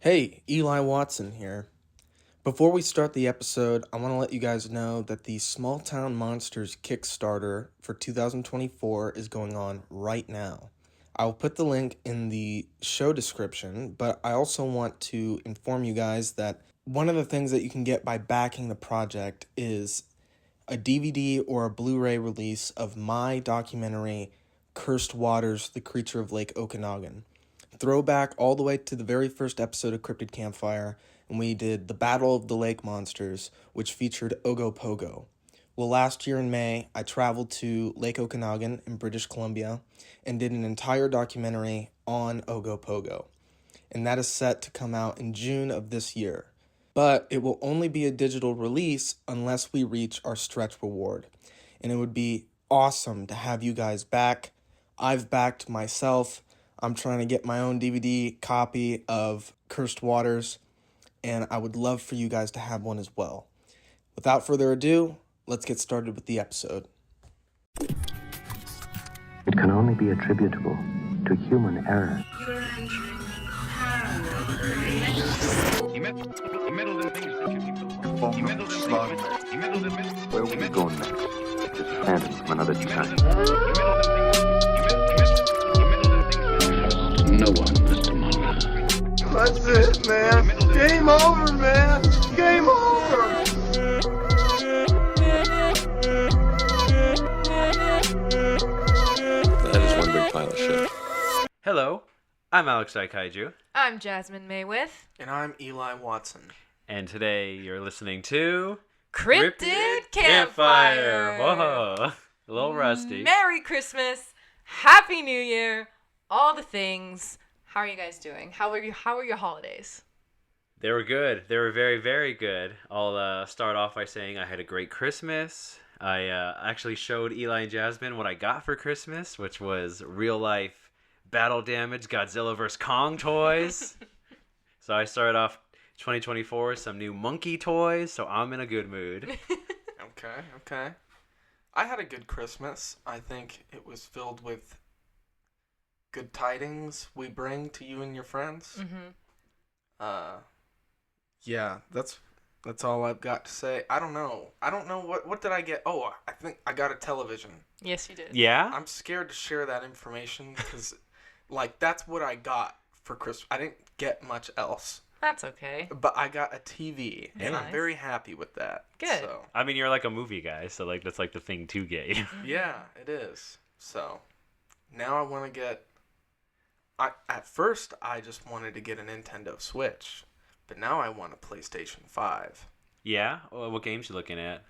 Hey, Eli Watson here. Before we start the episode, I want to let you guys know that the Small Town Monsters Kickstarter for 2024 is going on right now. I will put the link in the show description, but I also want to inform you guys that one of the things that you can get by backing the project is a DVD or a Blu-ray release of my documentary, Cursed Waters, The Creature of Lake Okanagan. Throwback all the way to the very first episode of Cryptid Campfire, and we did the Battle of the Lake Monsters, which featured Ogopogo. Well, last year in May, I traveled to Lake Okanagan in British Columbia and did an entire documentary on Ogopogo, and that is set to come out in June of this year. But it will only be a digital release unless we reach our stretch reward, and it would be awesome to have you guys back. I've backed myself. I'm trying to get my own DVD copy of Cursed Waters, and I would love for you guys to have one as well. Without further ado, let's get started with the episode. It can only be attributable to human error. You're entering paranormal. Where will we go next? It's a phantom from another time. No one, Mr. Muller. That's it, man. Game over, man. Game over. That is one big pile of shit. Hello, I'm Alex Kaiju, I'm Jasmine Maywith. And I'm Eli Watson. and today you're listening to Cryptid Campfire. Whoa, a little rusty. Merry Christmas. Happy New Year. All the things. How are you guys doing? How are your holidays? They were good. They were very, very good. I'll start off by saying I had a great Christmas. I actually showed Eli and Jasmine what I got for Christmas, which was real-life battle damage Godzilla vs. Kong toys. So I started off 2024 with some new monkey toys, so I'm in a good mood. Okay. I had a good Christmas. I think it was filled with good tidings we bring to you and your friends. Mm-hmm. Yeah, that's all I've got to say. I don't know what did I get. Oh, I think I got a television. Yes, you did. Yeah? I'm scared to share that information because that's what I got for Christmas. I didn't get much else, That's okay. but I got a TV and Nice. I'm very happy with that. Good. So I mean, you're like a movie guy, so that's like the thing to get you. yeah, it is. So now I want to get. At first I just wanted to get a Nintendo Switch, but now I want a PlayStation 5. Yeah? Well, what games you looking at?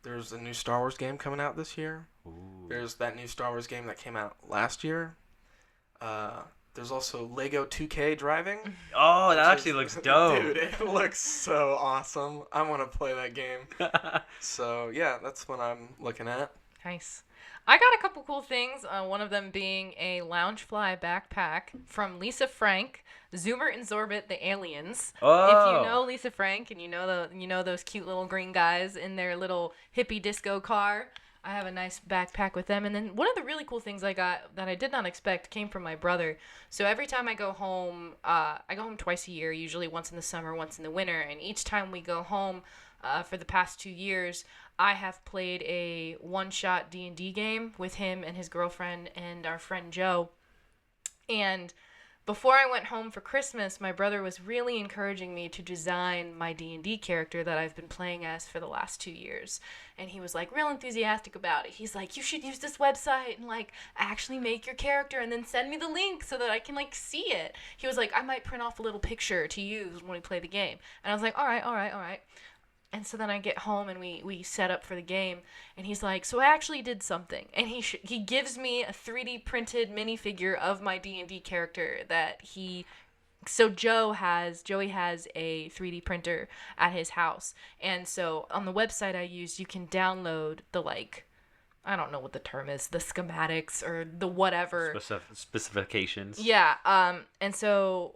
There's a new Star Wars game coming out this year. Ooh. There's that new Star Wars game that came out last year. There's also Lego 2K driving. Oh, that actually looks dope. Dude, it looks so awesome. I want to play that game. So, yeah, that's what I'm looking at. Nice. I got a couple cool things. One of them being a Loungefly backpack from Lisa Frank, Zoomer and Zorbit the Aliens. Oh. If you know Lisa Frank and you know those cute little green guys in their little hippie disco car, I have a nice backpack with them. And then one of the really cool things I got that I did not expect came from my brother. So every time I go home, I go home twice a year, usually once in the summer, once in the winter. And each time we go home, for the past 2 years, I have played a one-shot D&D game with him and his girlfriend and our friend Joe. And before I went home for Christmas, my brother was really encouraging me to design my D&D character that I've been playing as for the last 2 years. And he was like real enthusiastic about it. He's like, you should use this website and actually make your character and then send me the link so that I can see it. He was like, I might print off a little picture to use when we play the game. And I was like, all right. And so then I get home and we set up for the game, and he's like, so I actually did something. And he gives me a 3D printed minifigure of my D&D character that Joey has a 3D printer at his house. And so on the website I used, you can download the I don't know what the term is, the schematics or the whatever. Specifications. Yeah. And so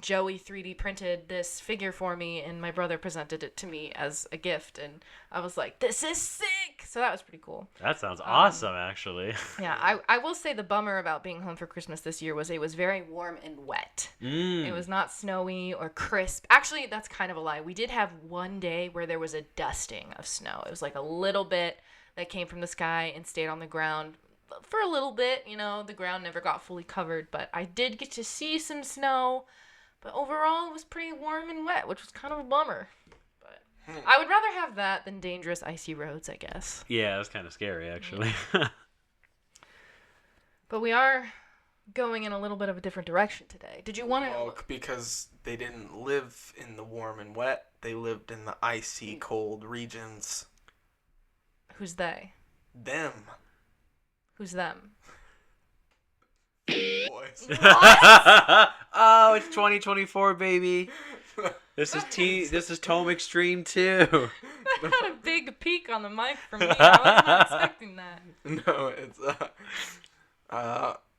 Joey 3D printed this figure for me, and my brother presented it to me as a gift, and I was like, this is sick! So that was pretty cool. That sounds awesome, actually. Yeah, I will say the bummer about being home for Christmas this year was it was very warm and wet. It was not snowy or crisp. Actually, that's kind of a lie. We did have one day where there was a dusting of snow. It was like a little bit that came from the sky and stayed on the ground for a little bit. You know, the ground never got fully covered, but I did get to see some snow. But overall, it was pretty warm and wet, which was kind of a bummer. But I would rather have that than dangerous icy roads, I guess. Yeah, it was kind of scary, actually. But we are going in a little bit of a different direction today. Did you want to... Well, because they didn't live in the warm and wet. They lived in the icy, cold regions. Who's they? Them. Who's them? Boys. Oh, it's 2024, baby. This is Tome Extreme 2. That had a big peak on the mic from me. I was not expecting that. No, it's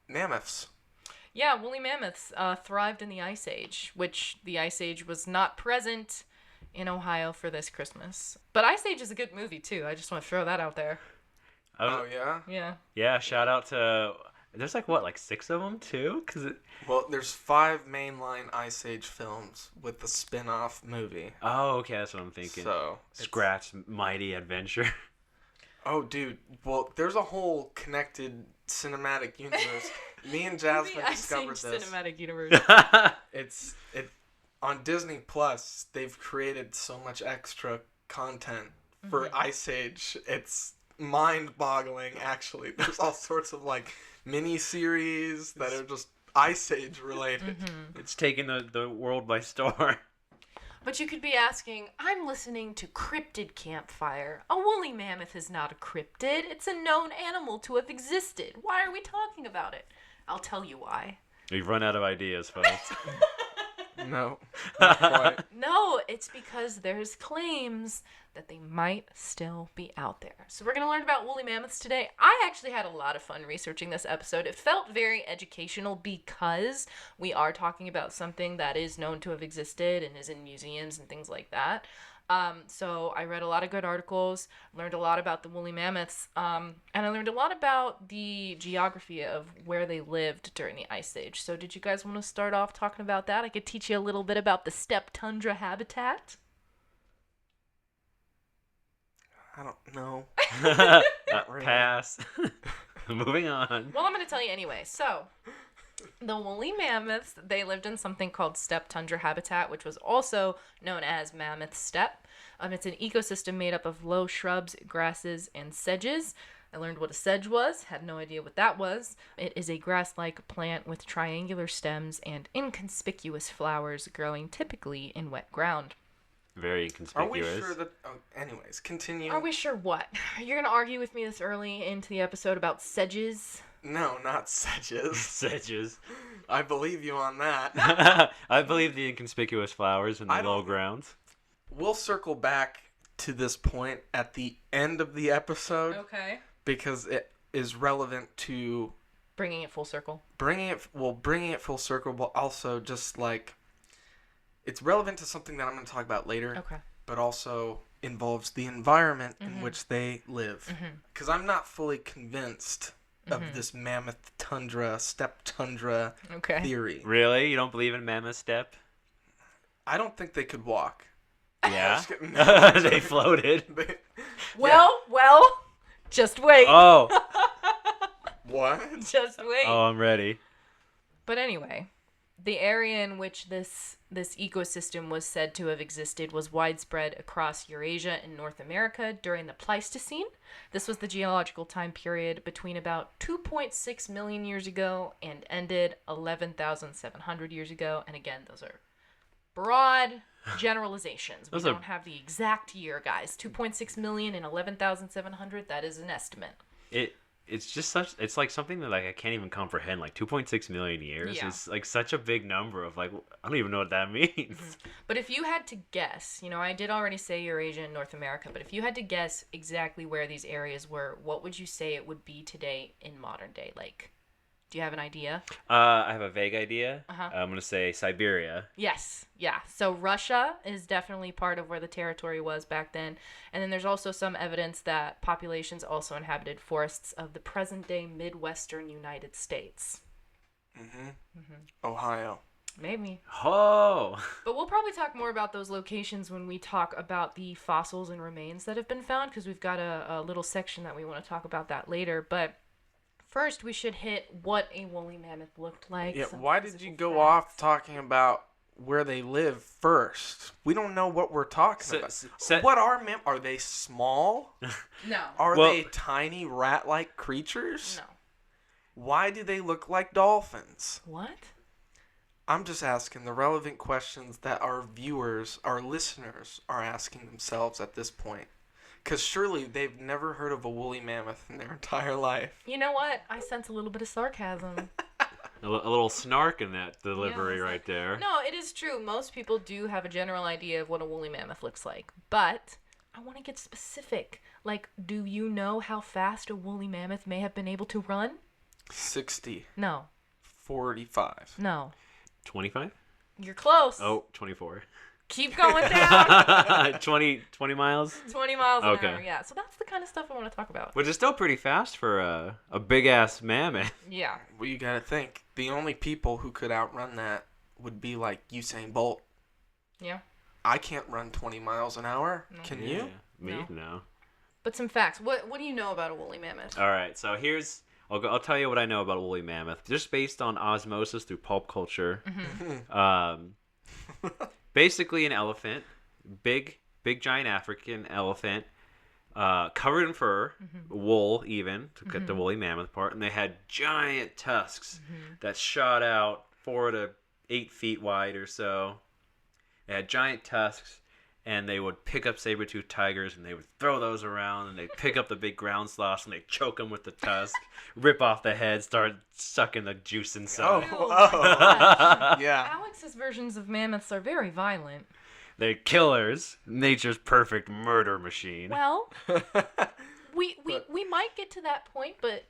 mammoths. Yeah, woolly mammoths thrived in the Ice Age, which the Ice Age was not present in Ohio for this Christmas. But Ice Age is a good movie, too. I just want to throw that out there. Oh, yeah? Yeah. Yeah, shout out to... There's like 6 of them, too? Well, there's 5 mainline Ice Age films with the spin-off movie. Oh, okay, that's what I'm thinking. So, Scratch Mighty Adventure. Oh, dude. Well, there's a whole connected cinematic universe. Me and Jasmine the discovered Ice Age this. cinematic universe. It on Disney Plus. They've created so much extra content for Ice Age. It's mind-boggling. Actually, there's all sorts of like mini series that are just Ice Age related. It's taking the world by storm. But you could be asking, I'm listening to Cryptid Campfire. A woolly mammoth is not a cryptid. It's a known animal to have existed. Why are we talking about it? I'll tell you why. We've run out of ideas, folks. No, not quite. No, it's because there's claims that they might still be out there. So we're going to learn about woolly mammoths today. I actually had a lot of fun researching this episode. It felt very educational because we are talking about something that is known to have existed and is in museums and things like that. So I read a lot of good articles, learned a lot about the woolly mammoths, and I learned a lot about the geography of where they lived during the Ice Age. So did you guys want to start off talking about that? I could teach you a little bit about the steppe tundra habitat. I don't know. Really. Pass. Moving on. Well, I'm going to tell you anyway. So, the woolly mammoths, they lived in something called steppe tundra habitat, which was also known as mammoth steppe. It's an ecosystem made up of low shrubs, grasses, and sedges. I learned what a sedge was, had no idea what that was. It is a grass-like plant with triangular stems and inconspicuous flowers growing typically in wet ground. Very Are inconspicuous. we sure that... Oh, anyways, continue. Are we sure what? You're going to argue with me this early into the episode about sedges? No, not sedges. Sedges. I believe you on that. I believe the inconspicuous flowers in the I low don't- grounds. We'll circle back to this point at the end of the episode Okay. because it is relevant to Bringing it full circle. bringing it full circle, but also just like it's relevant to something that I'm going to talk about later. Okay. But also involves the environment in which they live. Because I'm not fully convinced of this mammoth tundra, steppe tundra Okay. theory. Really? You don't believe in mammoth steppe? I don't think they could walk. Yeah. Just kidding. No, They floated. Well, just wait. Oh. What? Just wait. Oh, I'm ready. But anyway, the area in which this ecosystem was said to have existed was widespread across Eurasia and North America during the Pleistocene. This was the geological time period between about 2.6 million years ago and ended 11,700 years ago. And again, those are broad generalizations. We Those are- don't have the exact year, guys. 2.6 million and 11,700, that is an estimate. It's just it's like something that like I can't even comprehend. Like 2.6 million years Yeah. is like such a big number of like I don't even know what that means. But if you had to guess, I did already say Eurasia and North America, but if you had to guess exactly where these areas were, what would you say it would be today in modern day? Like Do you have an idea? I have a vague idea. Uh-huh. I'm gonna say Siberia. Yes. Yeah. So Russia is definitely part of where the territory was back then. And then there's also some evidence that populations also inhabited forests of the present-day Midwestern United States. Ohio. Maybe. Oh. But we'll probably talk more about those locations when we talk about the fossils and remains that have been found, because we've got a little section that we want to talk about that later. But first, we should hit what a woolly mammoth looked like. Yeah, some why did physical you go facts. off talking about where they live first? We don't know what we're talking about. What are they small? No. Are Well- they tiny rat-like creatures? No. Why do they look like dolphins? What? I'm just asking the relevant questions that our viewers, our listeners, are asking themselves at this point. Because surely they've never heard of a woolly mammoth in their entire life. You know what? I sense a little bit of sarcasm. A little snark in that delivery Yeah, right there. No, it is true. Most people do have a general idea of what a woolly mammoth looks like. But I want to get specific. Like, do you know how fast a woolly mammoth may have been able to run? 60. No. 45. No. 25? You're close. Oh, 24. Keep going down. 20 miles? 20 miles an Okay. hour, yeah. So that's the kind of stuff I want to talk about. Which is still pretty fast for a big-ass mammoth. Yeah. Well, you gotta think. The only people who could outrun that would be like Usain Bolt. Yeah. I can't run 20 miles an hour. No. Can you? Me? No. No. But some facts. What do you know about a woolly mammoth? All right, so I'll tell you what I know about a woolly mammoth, just based on osmosis through pulp culture. Basically, an elephant, big giant African elephant, covered in fur, wool even to cut the woolly mammoth part, and they had giant tusks that shot out 4 to 8 feet wide or so. They had giant tusks. And they would pick up saber-toothed tigers, and they would throw those around, and they'd pick up the big ground sloths, and they'd choke them with the tusk, rip off the head, start sucking the juice inside. Oh my gosh. Yeah. Alex's versions of mammoths are very violent. They're killers. Nature's perfect murder machine. Well, we might get to that point, but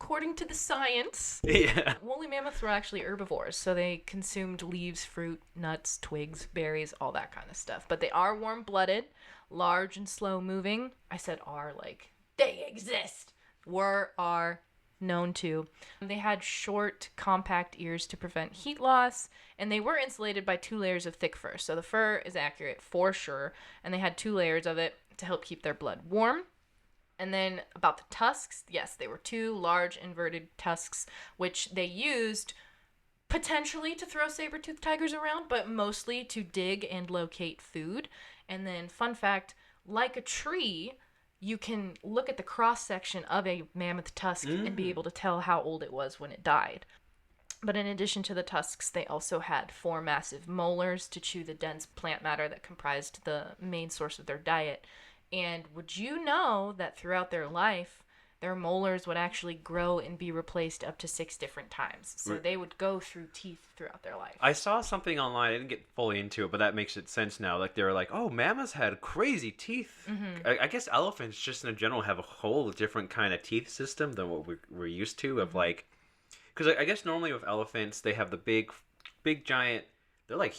according to the science, Yeah. woolly mammoths were actually herbivores, so they consumed leaves, fruit, nuts, twigs, berries, all that kind of stuff. But they are warm-blooded, large and slow-moving. I said are like they exist. Are known to. They had short, compact ears to prevent heat loss, and they were insulated by 2 layers of thick fur. So the fur is accurate for sure, and they had 2 layers of it to help keep their blood warm. And then about the tusks, yes, they were 2 large inverted tusks, which they used potentially to throw saber-toothed tigers around, but mostly to dig and locate food. And then, fun fact, like a tree, you can look at the cross-section of a mammoth tusk and be able to tell how old it was when it died. But in addition to the tusks, they also had 4 massive molars to chew the dense plant matter that comprised the main source of their diet. And would you know that throughout their life, their molars would actually grow and be replaced up to 6 different times? So they would go through teeth throughout their life. I saw something online. I didn't get fully into it, but that makes it sense now. Like, they were like, oh, mammoths had crazy teeth. I guess elephants just in general have a whole different kind of teeth system than what we're used to. Of like, because I guess normally with elephants, they have the big giant, they're like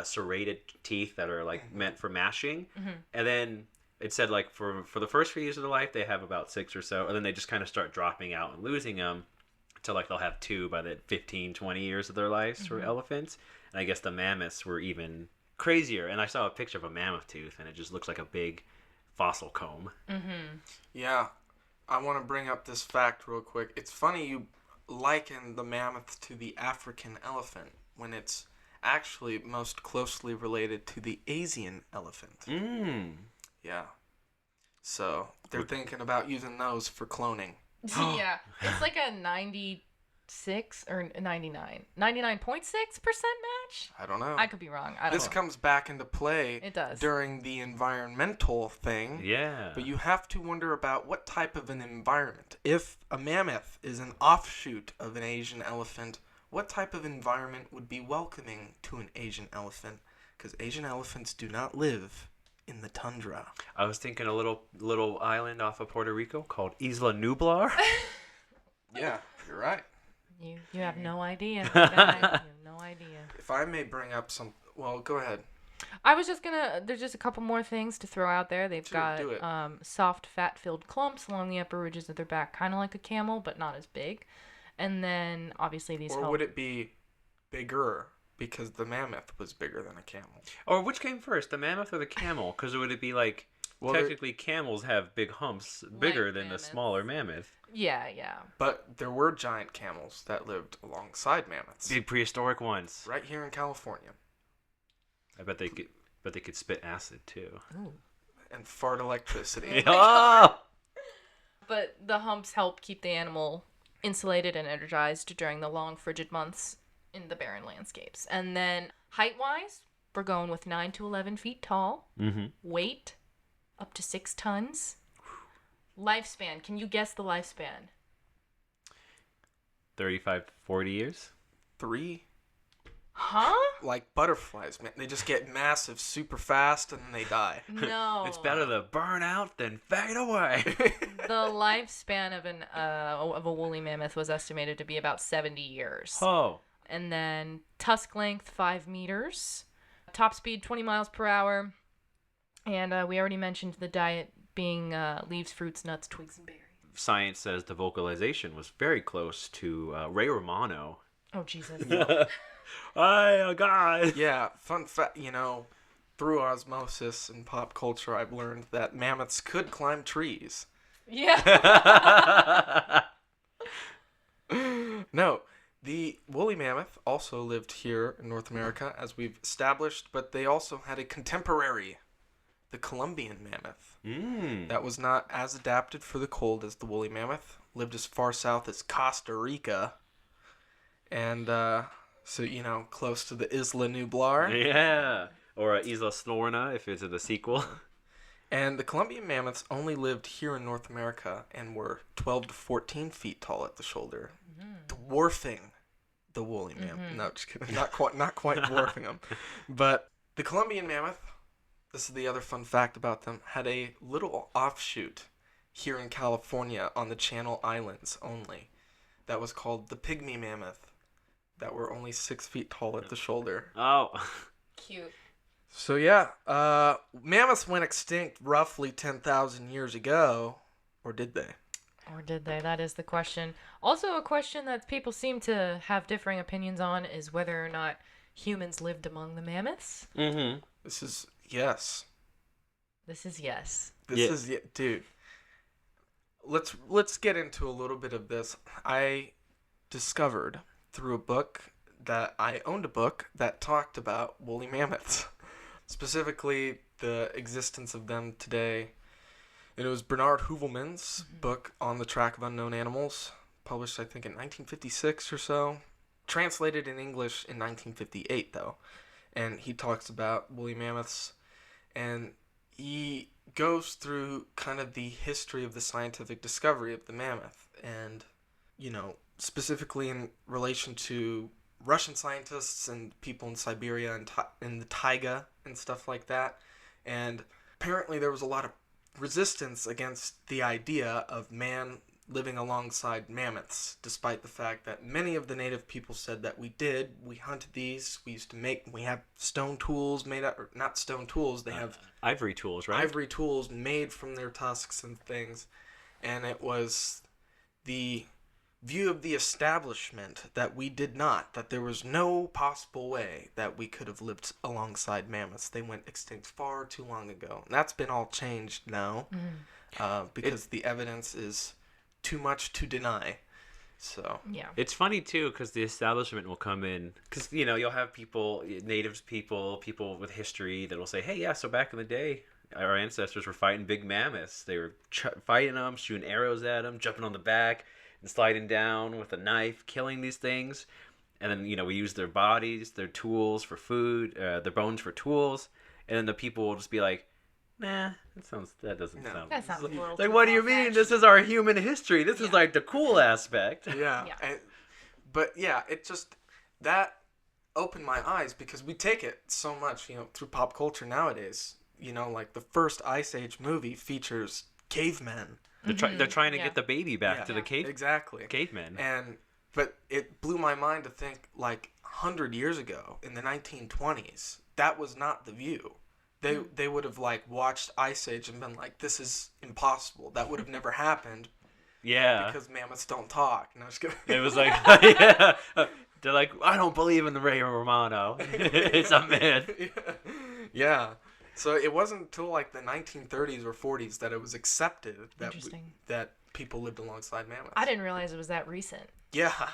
serrated teeth that are like meant for mashing. And then it said like for the first few years of their life, they have about 6 or so. And then they just kind of start dropping out and losing them. Until like they'll have 2 by the 15, 20 years of their lives for elephants. And I guess the mammoths were even crazier. And I saw a picture of a mammoth tooth, and it just looks like a big fossil comb. Yeah. I want to bring up this fact real quick. It's funny you liken the mammoth to the African elephant when it's actually most closely related to the Asian elephant. Yeah. So they're thinking about using those for cloning. Yeah. It's like a 96 or 99. 99.6% match? I don't know. I could be wrong. I don't This know. comes back into play It does. during the environmental thing. Yeah. But you have to wonder about what type of an environment. If a mammoth is an offshoot of an Asian elephant, what type of environment would be welcoming to an Asian elephant? Because Asian elephants do not live in the tundra. I was thinking a little island off of Puerto Rico called Isla Nublar. Yeah, you're right. You have no idea, guys. You have no idea. If I may bring up some, well, go ahead. I was just gonna. There's just a couple more things to throw out there. They've Do it. got soft, fat-filled clumps along the upper ridges of their back, kind of like a camel, but not as big. And then obviously these. Or would it be bigger because the mammoth was bigger than a camel? Or which came first, the mammoth or the camel? Because would it be like, Well, technically camels have big humps bigger Like than mammoths. the smaller mammoth. Yeah, yeah. But there were giant camels that lived alongside mammoths. Big prehistoric ones. Right here in California. I bet they could spit acid too. Ooh. And fart electricity. Oh! But the humps help keep the animal insulated and energized during the long frigid months in the barren landscapes. And then height-wise, we're going with 9 to 11 feet tall. Mm-hmm. Weight, up to 6 tons. Lifespan, can you guess the lifespan? 35 to 40 years? 3. Huh? Like butterflies, man. They just get massive super fast and then they die. No. It's better to burn out than fade away. The lifespan of a woolly mammoth was estimated to be about 70 years. Oh. And then tusk length 5 meters, top speed 20 miles per hour, and we already mentioned the diet being leaves, fruits, nuts, twigs, and berries. Science says the vocalization was very close to Ray Romano. Oh Jesus! Hi, guys. Yeah, fun fact, through osmosis and pop culture, I've learned that mammoths could climb trees. Yeah. No, the woolly mammoth also lived here in North America, as we've established, but they also had a contemporary, the Columbian mammoth. That was not as adapted for the cold as the woolly mammoth. Lived as far south as Costa Rica. And, so, close to the Isla Nublar. Yeah. Or Isla Snorna if it's in the sequel. And the Columbian mammoths only lived here in North America and were 12 to 14 feet tall at the shoulder, dwarfing the woolly mammoth. No, just kidding. Not quite dwarfing them. But the Columbian mammoth, this is the other fun fact about them, had a little offshoot here in California on the Channel Islands only. That was called the pygmy mammoth, that were only 6 feet tall at the shoulder. Oh. Cute. So yeah, mammoths went extinct roughly 10,000 years ago, or did they? Or did they? That is the question. Also, a question that people seem to have differing opinions on is whether or not humans lived among the mammoths. Mm-hmm. This is yes. This is yes. Dude. Let's get into a little bit of this. I discovered through a book that I owned a book that talked about woolly mammoths, specifically the existence of them today. And it was Bernard Heuvelmann's book On the Track of Unknown Animals, published I think in 1956 or so, translated in English in 1958 though. And he talks about woolly mammoths, and he goes through kind of the history of the scientific discovery of the mammoth, and specifically in relation to Russian scientists and people in Siberia and in the taiga and stuff like that. And apparently there was a lot of resistance against the idea of man living alongside mammoths, despite the fact that many of the native people said that we hunted these, we have stone tools made out, or not stone tools, they have ivory tools, right? ivory tools made from their tusks and things. And it was the view of the establishment that we did not, that there was no possible way that we could have lived alongside mammoths. They went extinct far too long ago. And that's been all changed now, because the evidence is too much to deny. So Yeah. It's funny too, because the establishment will come in, because you'll have people, natives people with history that will say, hey, yeah, so back in the day our ancestors were fighting big mammoths. They were fighting them, shooting arrows at them, jumping on the back and sliding down with a knife, killing these things. And then we use their bodies, their tools for food, their bones for tools. And then the people will just be like, nah, that doesn't sound. That sounds a little Like, too what do you mean? This is our human history. This is like the cool aspect. yeah. But yeah, it just, that opened my eyes, because we take it so much, through pop culture nowadays. Like the first Ice Age movie features cavemen. They're trying to get the baby back Yeah, to the exactly. cavemen. And But it blew my mind to think, like, 100 years ago, in the 1920s, that was not the view. They would have, like, watched Ice Age and been like, this is impossible. That would have never happened. Yeah. Because mammoths don't talk. No, I'm just kidding. It was like, yeah. They're like, I don't believe in the Ray Romano. It's a myth. Yeah. So it wasn't until, like, the 1930s or 40s that it was accepted that people lived alongside mammoths. I didn't realize it was that recent. Yeah.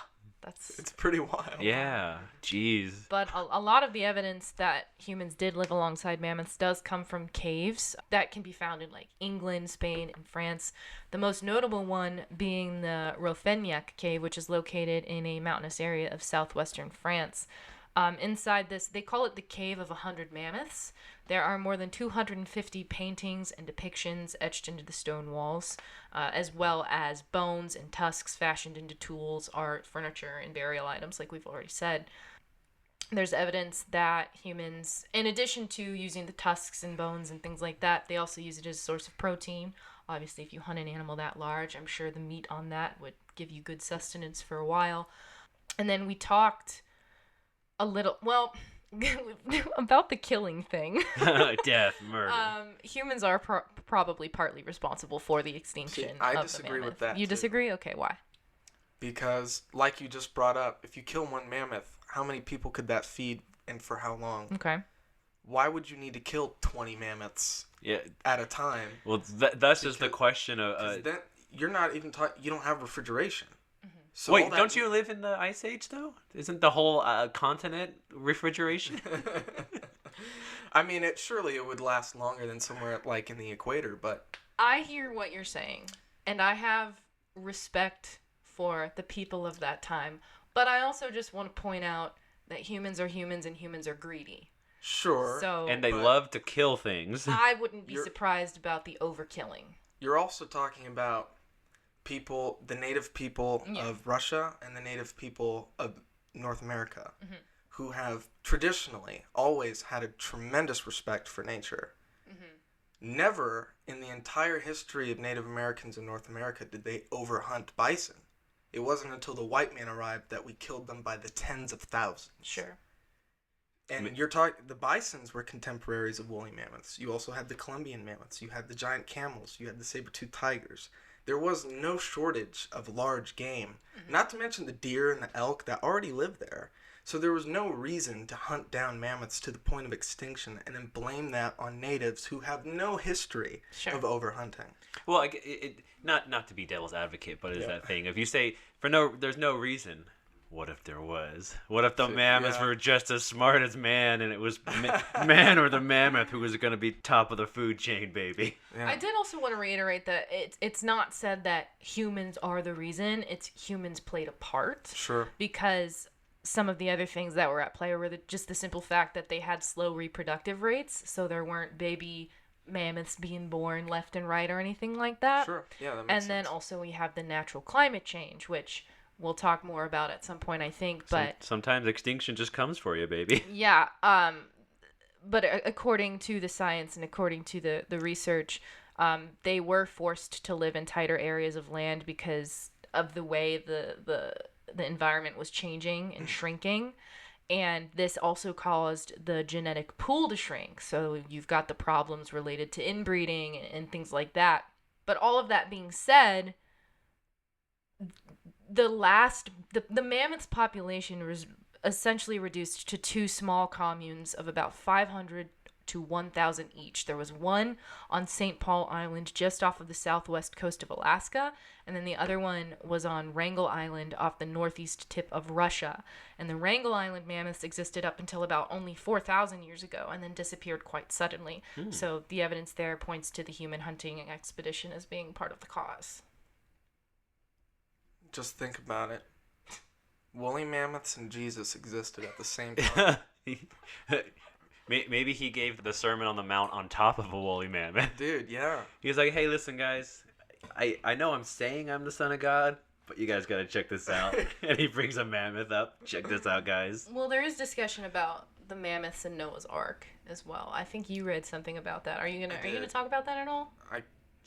It's It's pretty wild. Yeah. Jeez. But a lot of the evidence that humans did live alongside mammoths does come from caves that can be found in like England, Spain, and France. The most notable one being the Rofenyak cave, which is located in a mountainous area of southwestern France. Inside this, they call it the Cave of 100 Mammoths. There are more than 250 paintings and depictions etched into the stone walls, as well as bones and tusks fashioned into tools, art, furniture, and burial items, like we've already said. There's evidence that humans, in addition to using the tusks and bones and things like that, they also use it as a source of protein. Obviously, if you hunt an animal that large, I'm sure the meat on that would give you good sustenance for a while. And then we talked a little, well, about the killing thing. Death, murder. Humans are probably partly responsible for the extinction. I of disagree the with mammoth. that, You too. disagree? Okay, why? Because, like you just brought up, if you kill one mammoth, how many people could that feed and for how long? Okay. Why would you need to kill 20 mammoths Yeah. at a time? Well, that's just the question of. 'Cause then you're not even you don't have refrigeration. So Wait, don't you live in the Ice Age though? Isn't the whole continent refrigeration? I mean, it would last longer than somewhere like in the equator, but I hear what you're saying, and I have respect for the people of that time, but I also just want to point out that humans are humans and humans are greedy. sure. So And they love to kill things. I wouldn't be surprised about the overkilling. You're also talking about people, the native people of Russia and the native people of North America, who have traditionally always had a tremendous respect for nature. Never in the entire history of Native Americans in North America did they overhunt bison. It wasn't until the white man arrived that we killed them by the tens of thousands. Sure. And you're talking, the bisons were contemporaries of woolly mammoths. You also had the Columbian mammoths. You had the giant camels. You had the saber-toothed tigers. There was no shortage of large game, not to mention the deer and the elk that already lived there. So there was no reason to hunt down mammoths to the point of extinction and then blame that on natives who have no history of overhunting. Well, not to be devil's advocate, but it's that thing. If you say there's no reason. What if there was? What if the mammoths were just as smart as man, and it was man or the mammoth who was going to be top of the food chain, baby? I did also want to reiterate that it's not said that humans are the reason. It's humans played a part. Sure. Because some of the other things that were at play were just the simple fact that they had slow reproductive rates, so there weren't baby mammoths being born left and right or anything like that. Sure. Yeah, that makes and sense. then also we have the natural climate change, which we'll talk more about at some point, I think. But sometimes extinction just comes for you, baby. yeah. But according to the science and according to the research, they were forced to live in tighter areas of land because of the way the environment was changing and shrinking. And this also caused the genetic pool to shrink. So you've got the problems related to inbreeding and things like that. But all of that being said, the mammoth's population was essentially reduced to two small communes of about 500 to 1,000 each. There was one on St. Paul Island just off of the southwest coast of Alaska, and then the other one was on Wrangel Island off the northeast tip of Russia. And the Wrangel Island mammoths existed up until about only 4,000 years ago and then disappeared quite suddenly. So the evidence there points to the human hunting expedition as being part of the cause. Just think about it. Woolly mammoths and Jesus existed at the same time. Maybe he gave the Sermon on the Mount on top of a woolly mammoth. Dude, yeah. He was like, hey, listen, guys. I know I'm saying I'm the son of God, but you guys got to check this out. And he brings a mammoth up. Check this out, guys. Well, there is discussion about the mammoths in Noah's Ark as well. I think you read something about that. Are you gonna talk about that at all?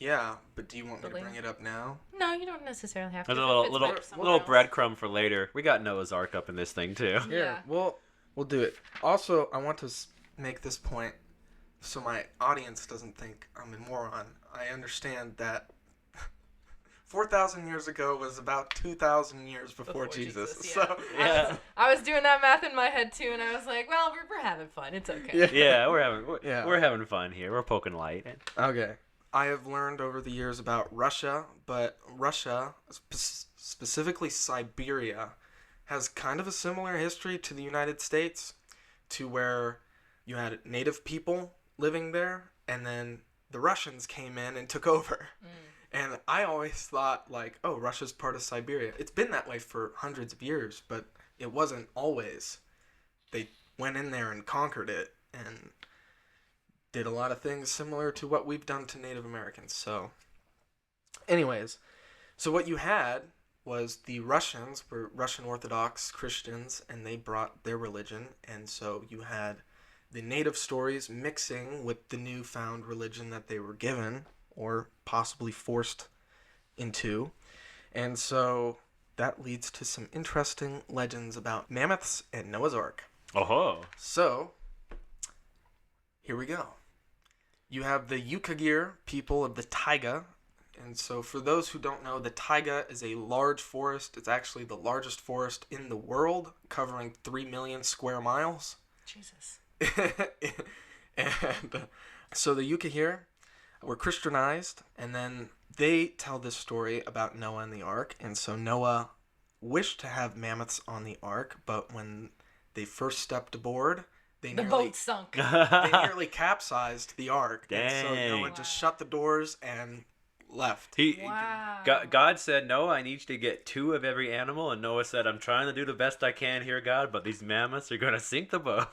Yeah, but do you want me to Later. bring it up now? No, you don't necessarily have to. There's a If it fits little better somewhere little else. breadcrumb for later. We got Noah's Ark up in this thing too. Yeah. We'll do it. Also, I want to make this point so my audience doesn't think I'm a moron. I understand that 4,000 years ago was about 2,000 years before Jesus. yeah. So Yeah. I was doing that math in my head too, and I was like, well, we're having fun. It's okay. Yeah, we're Yeah. having fun here. We're poking light. Okay. I have learned over the years about Russia, but Russia, specifically Siberia, has kind of a similar history to the United States, to where you had native people living there, and then the Russians came in and took over. And I always thought, like, oh, Russia's part of Siberia. It's been that way for hundreds of years, but it wasn't always. They went in there and conquered it, and did a lot of things similar to what we've done to Native Americans. So, anyways, so what you had was the Russians were Russian Orthodox Christians, and they brought their religion, and so you had the native stories mixing with the newfound religion that they were given, or possibly forced into, and so that leads to some interesting legends about mammoths and Noah's Ark. Oh. So, here we go. You have the Yukagir people of the taiga. And so for those who don't know, the taiga is a large forest. It's actually the largest forest in the world, covering 3 million square miles. Jesus. And so the Yukagir were Christianized, and then they tell this story about Noah and the Ark. And so Noah wished to have mammoths on the Ark, but when they first stepped aboard, The boat sunk. they nearly capsized the Ark. And so Dang. Noah just shut the doors and left. Wow. God said, Noah, I need you to get 2 of every animal. And Noah said, I'm trying to do the best I can here, God, but these mammoths are going to sink the boat.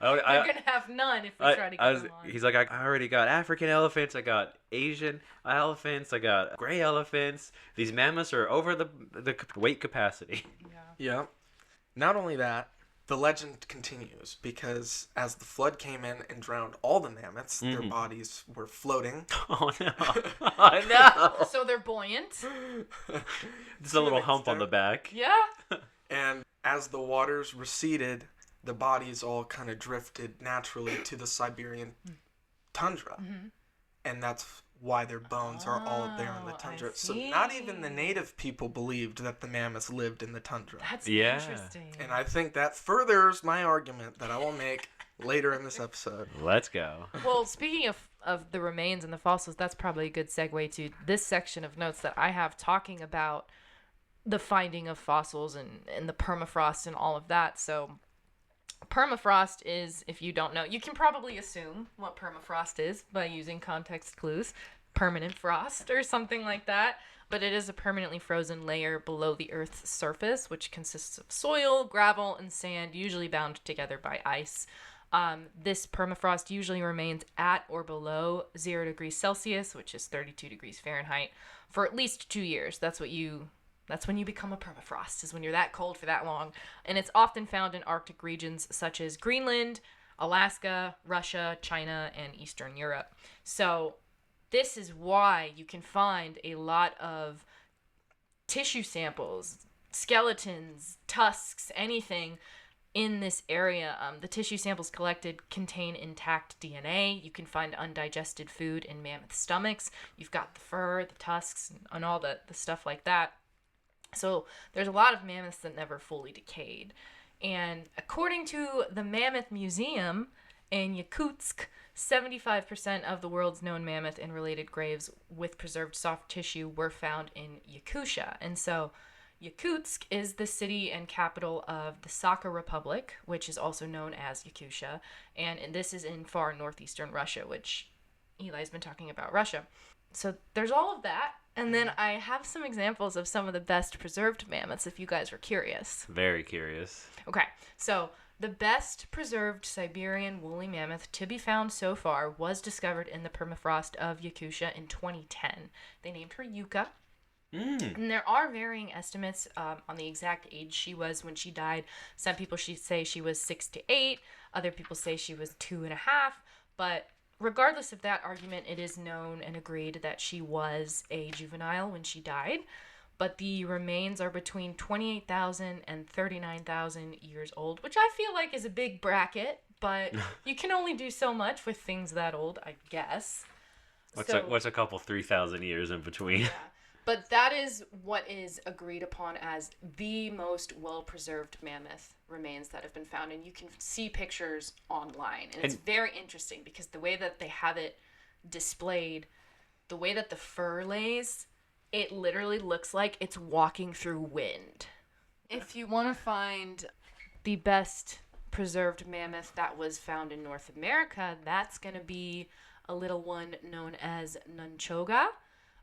You're going to have none if we try to get them on. He's like, I already got African elephants. I got Asian elephants. I got gray elephants. These mammoths are over the weight capacity. Yeah. Not only that, the legend continues, because as the flood came in and drowned all the mammoths, their bodies were floating. Oh, no. Oh, no. So they're buoyant. Just a little hump on the back. Yeah. And as the waters receded, the bodies all kind of drifted naturally to the Siberian tundra. And that's why their bones are all there in the tundra. So not even the native people believed that the mammoths lived in the tundra. That's Yeah. interesting. And I think that furthers my argument that I will make later in this episode. Let's go. Well, speaking of the remains and the fossils, that's probably a good segue to this section of notes that I have talking about the finding of fossils and the permafrost and all of that. So permafrost is, if you don't know, you can probably assume what permafrost is by using context clues. Permanent frost or something like that. But it is a permanently frozen layer below the Earth's surface, which consists of soil, gravel, and sand, usually bound together by ice. This permafrost usually remains at or below 0 degrees Celsius, which is 32 degrees Fahrenheit, for at least 2 years. That's when you become a permafrost, is when you're that cold for that long. And it's often found in Arctic regions such as Greenland, Alaska, Russia, China, and Eastern Europe. So this is why you can find a lot of tissue samples, skeletons, tusks, anything in this area. The tissue samples collected contain intact DNA. You can find undigested food in mammoth stomachs. You've got the fur, the tusks, and all the stuff like that. So there's a lot of mammoths that never fully decayed. And according to the Mammoth Museum in Yakutsk, 75% of the world's known mammoth and related graves with preserved soft tissue were found in Yakutia. And so Yakutsk is the city and capital of the Sakha Republic, which is also known as Yakutia. And this is in far northeastern Russia, which Eli's been talking about Russia. So there's all of that. And then I have some examples of some of the best preserved mammoths, if you guys were curious. Very curious. Okay, so the best preserved Siberian woolly mammoth to be found so far was discovered in the permafrost of Yakutia in 2010. They named her Yuka. And there are varying estimates on the exact age she was when she died. Some people say she was 6 to 8. Other people say she was 2.5. But regardless of that argument, it is known and agreed that she was a juvenile when she died. But the remains are between 28,000 and 39,000 years old, which I feel like is a big bracket, but you can only do so much with things that old, I guess. What's a couple 3,000 years in between? Yeah. But that is what is agreed upon as the most well-preserved mammoth remains that have been found. And you can see pictures online. And it's very interesting because the way that they have it displayed, the way that the fur lays, it literally looks like it's walking through wind. If you want to find the best preserved mammoth that was found in North America, that's going to be a little one known as Nunchoga.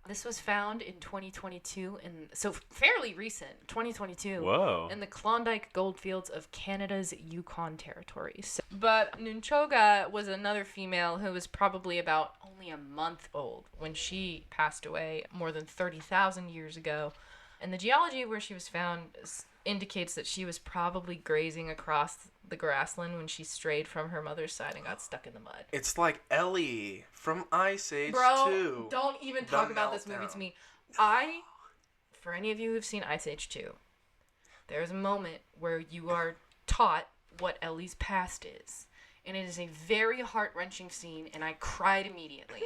This was found in 2022, so fairly recent, 2022. Whoa. In the Klondike goldfields of Canada's Yukon territories. But Nunchoga was another female who was probably about only a month old when she passed away more than 30,000 years ago. And the geology of where she was found indicates that she was probably grazing across the grassland when she strayed from her mother's side and got stuck in the mud. It's like Ellie from Ice Age 2. Bro, don't even talk about this movie to me. For any of you who've seen Ice Age 2, there's a moment where you are taught what Ellie's past is. And it is a very heart-wrenching scene, and I cried immediately.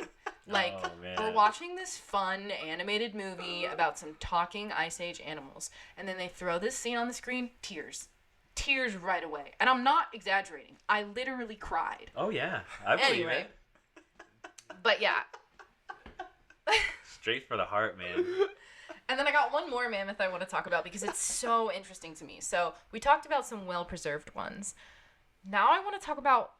Like, we're watching this fun animated movie about some talking Ice Age animals, and then they throw this scene on the screen, tears. Tears right away. And I'm not exaggerating. I literally cried. Oh, yeah. I believe Anyway. it. But yeah. Straight for the heart, man. And then I got one more mammoth I want to talk about because it's so interesting to me. So we talked about some well-preserved ones. Now I want to talk about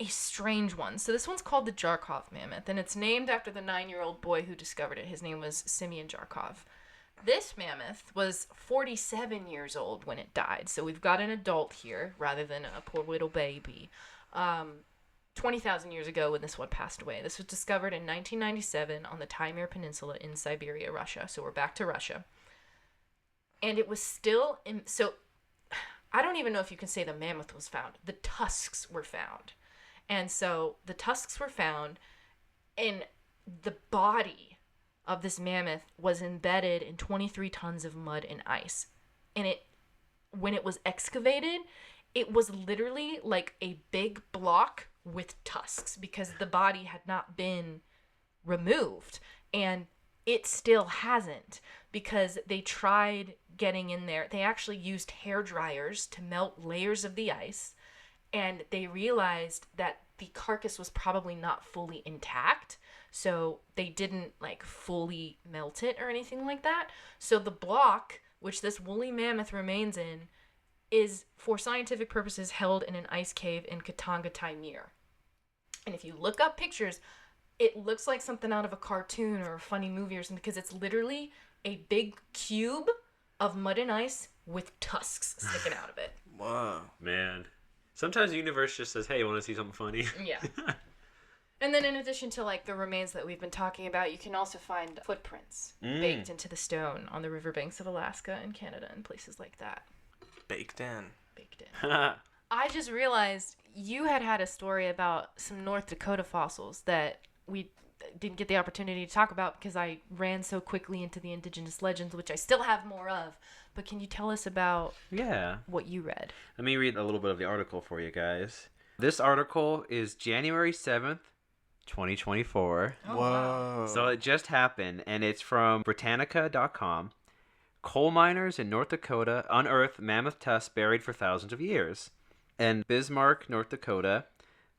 a strange one. So this one's called the Jarkov mammoth, and it's named after the 9-year-old boy who discovered it. His name was Simeon Jarkov. This mammoth was 47 years old when it died. So we've got an adult here rather than a poor little baby. 20,000 years ago when this one passed away. This was discovered in 1997 on the Taimyr Peninsula in Siberia, Russia. So we're back to Russia. And it was still so I don't even know if you can say the mammoth was found. The tusks were found. And so the tusks were found, and the body of this mammoth was embedded in 23 tons of mud and ice. And when it was excavated, it was literally like a big block with tusks because the body had not been removed. And it still hasn't because they tried getting in there. They actually used hair dryers to melt layers of the ice, and they realized that the carcass was probably not fully intact, so they didn't like fully melt it or anything like that. So the block, which this woolly mammoth remains in, is for scientific purposes held in an ice cave in Katanga, Taimyr. And if you look up pictures, it looks like something out of a cartoon or a funny movie or something because it's literally a big cube of mud and ice with tusks sticking out of it. Wow. Man. Sometimes the universe just says, hey, you want to see something funny? Yeah. And then in addition to like the remains that we've been talking about, you can also find footprints baked into the stone on the riverbanks of Alaska and Canada and places like that. Baked in. I just realized you had a story about some North Dakota fossils that we didn't get the opportunity to talk about because I ran so quickly into the indigenous legends, which I still have more of. But can you tell us about what you read? Let me read a little bit of the article for you guys. This article is January 7th, 2024. Oh, Whoa. wow. So it just happened, and it's from Britannica.com. Coal miners in North Dakota unearthed mammoth tusks buried for thousands of years. And Bismarck, North Dakota,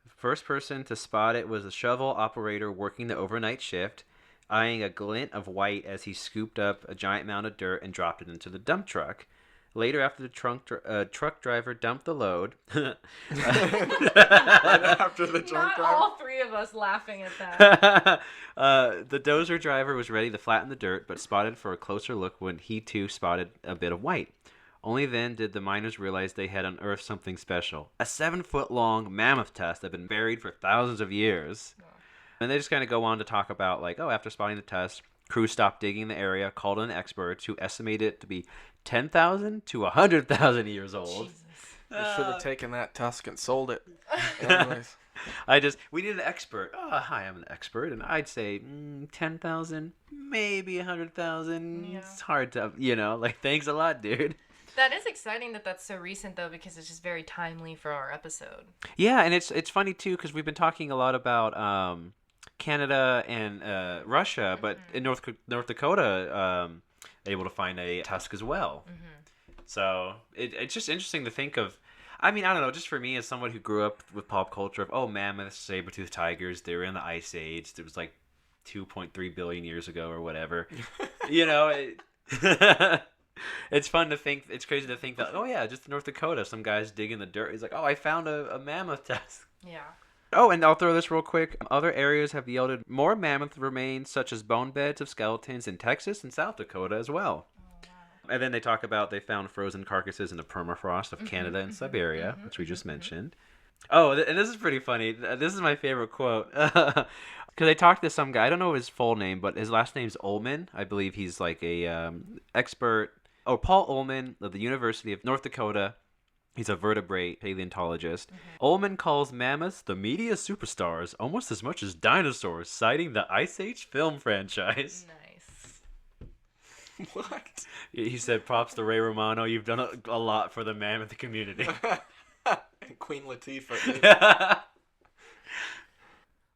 the first person to spot it was a shovel operator working the overnight shift, eyeing a glint of white as he scooped up a giant mound of dirt and dropped it into the dump truck. Later, after the truck driver dumped the load... After the Not all three of us laughing at that. The dozer driver was ready to flatten the dirt, but spotted for a closer look when he too spotted a bit of white. Only then did the miners realize they had unearthed something special. A 7-foot-long mammoth tusk that had been buried for thousands of years. Oh. And they just kind of go on to talk about, like, after spotting the tusk, crews stopped digging the area, called in experts who estimated it to be 10,000 to 100,000 years old. should have taken that tusk and sold it. Anyways. We need an expert. Oh, hi, I'm an expert, and I'd say 10,000, maybe 100,000. Yeah. It's hard to, like, thanks a lot, dude. That is exciting that that's so recent, though, because it's just very timely for our episode. Yeah, and it's funny, too, because we've been talking a lot about Canada and Russia, but in North Dakota, able to find a tusk as well. So it's just interesting to think of. I mean, I don't know, just for me as someone who grew up with pop culture of, mammoths, saber-toothed tigers, they were in the Ice Age. It was like 2.3 billion years ago or whatever. It's fun to think, it's crazy to think that, just in North Dakota, some guy's digging the dirt. He's like, I found a mammoth tusk. Yeah. Oh, and I'll throw this real quick. Other areas have yielded more mammoth remains, such as bone beds of skeletons in Texas and South Dakota as well. And then they talk about they found frozen carcasses in the permafrost of Canada and Siberia, which we just mentioned. Oh, and this is pretty funny. This is my favorite quote. Because I talked to some guy. I don't know his full name, but his last name's Ullman. I believe he's like a expert. Oh, Paul Ullman of the University of North Dakota. He's a vertebrate paleontologist. Ullman calls mammoths the media superstars almost as much as dinosaurs, citing the Ice Age film franchise. Nice. What? He said, props to Ray Romano. You've done a lot for the mammoth community. And Queen Latifah.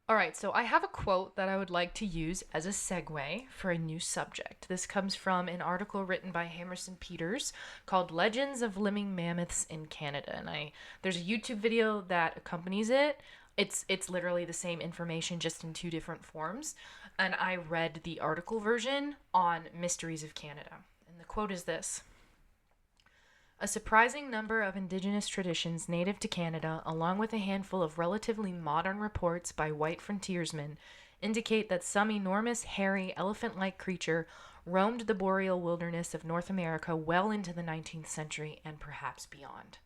All right, so I have a quote that I would like to use as a segue for a new subject. This comes from an article written by Hammerson Peters called Legends of Living Mammoths in Canada. And there's a YouTube video that accompanies it. It's literally the same information, just in two different forms. And I read the article version on Mysteries of Canada. And the quote is this: "A surprising number of indigenous traditions native to Canada, along with a handful of relatively modern reports by white frontiersmen, indicate that some enormous, hairy, elephant-like creature roamed the boreal wilderness of North America well into the 19th century and perhaps beyond."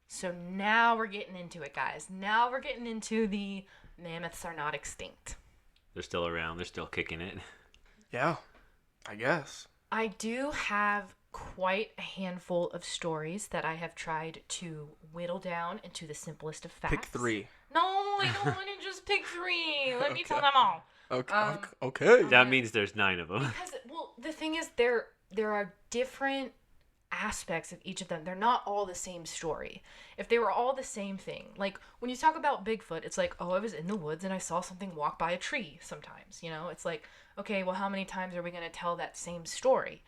So now we're getting into it, guys. Now we're getting into the mammoths are not extinct. They're still around. They're still kicking it. Yeah, I guess. I do have quite a handful of stories that I have tried to whittle down into the simplest of facts. Pick 3. No, I don't want to just pick 3. Let me tell them all. Okay. That means there's 9 of them. Because, well, the thing is, there are different aspects of each of them. They're not all the same story. If they were all the same thing, like when you talk about Bigfoot, it's like, I was in the woods and I saw something walk by a tree sometimes, it's like, okay, well, how many times are we going to tell that same story?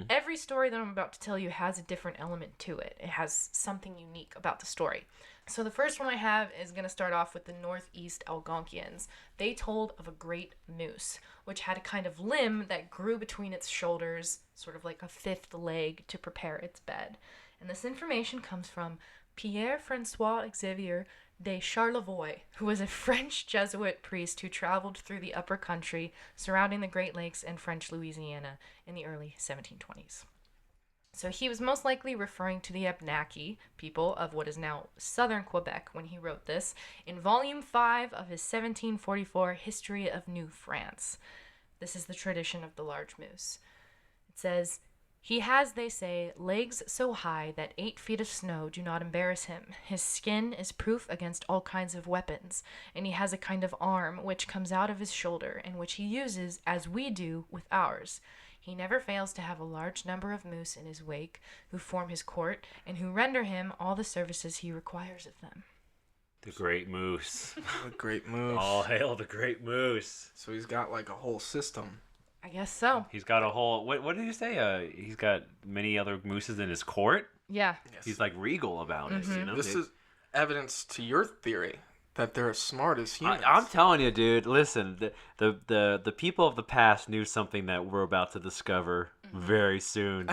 Every story that I'm about to tell you has a different element to it. It has something unique about the story. So the first one I have is going to start off with the Northeast Algonquians. They told of a great moose, which had a kind of limb that grew between its shoulders, sort of like a fifth leg to prepare its bed. And this information comes from Pierre-François Xavier de Charlevoix, who was a French Jesuit priest who traveled through the upper country surrounding the Great Lakes and French Louisiana in the early 1720s. So he was most likely referring to the Abnaki people of what is now southern Quebec when he wrote this in Volume 5 of his 1744 History of New France. This is the tradition of the large moose. It says, "He has, they say, legs so high that 8 feet of snow do not embarrass him. His skin is proof against all kinds of weapons, and he has a kind of arm which comes out of his shoulder, and which he uses, as we do, with ours. He never fails to have a large number of moose in his wake, who form his court, and who render him all the services he requires of them." The Great Moose. A great moose. All hail the Great Moose. So he's got like a whole system. I guess so. He's got a whole... What did you say? He's got many other mooses in his court? Yeah. Yes. He's like regal about it, This is evidence to your theory that they're as smart as humans. I'm telling you, dude. Listen, the people of the past knew something that we're about to discover very soon.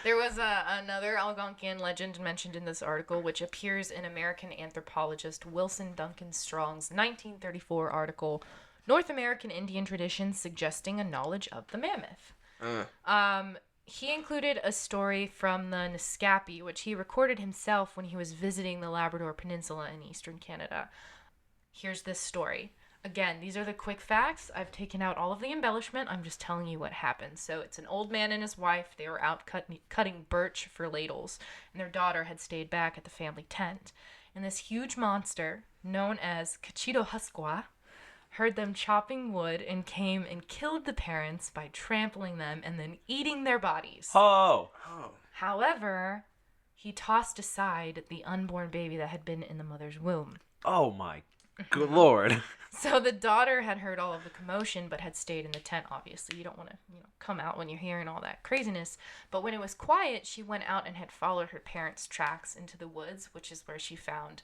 There was another Algonquian legend mentioned in this article, which appears in American anthropologist Wilson Duncan Strong's 1934 article, "North American Indian Traditions Suggesting a Knowledge of the Mammoth." He included a story from the Naskapi, which he recorded himself when he was visiting the Labrador Peninsula in eastern Canada. Here's this story. Again, these are the quick facts. I've taken out all of the embellishment. I'm just telling you what happened. So it's an old man and his wife. They were out cutting birch for ladles, and their daughter had stayed back at the family tent. And this huge monster, known as Cachito heard them chopping wood and came and killed the parents by trampling them and then eating their bodies. Oh. However, he tossed aside the unborn baby that had been in the mother's womb. Oh my good lord. So the daughter had heard all of the commotion but had stayed in the tent, obviously. You don't want to, come out when you're hearing all that craziness. But when it was quiet, she went out and had followed her parents' tracks into the woods, which is where she found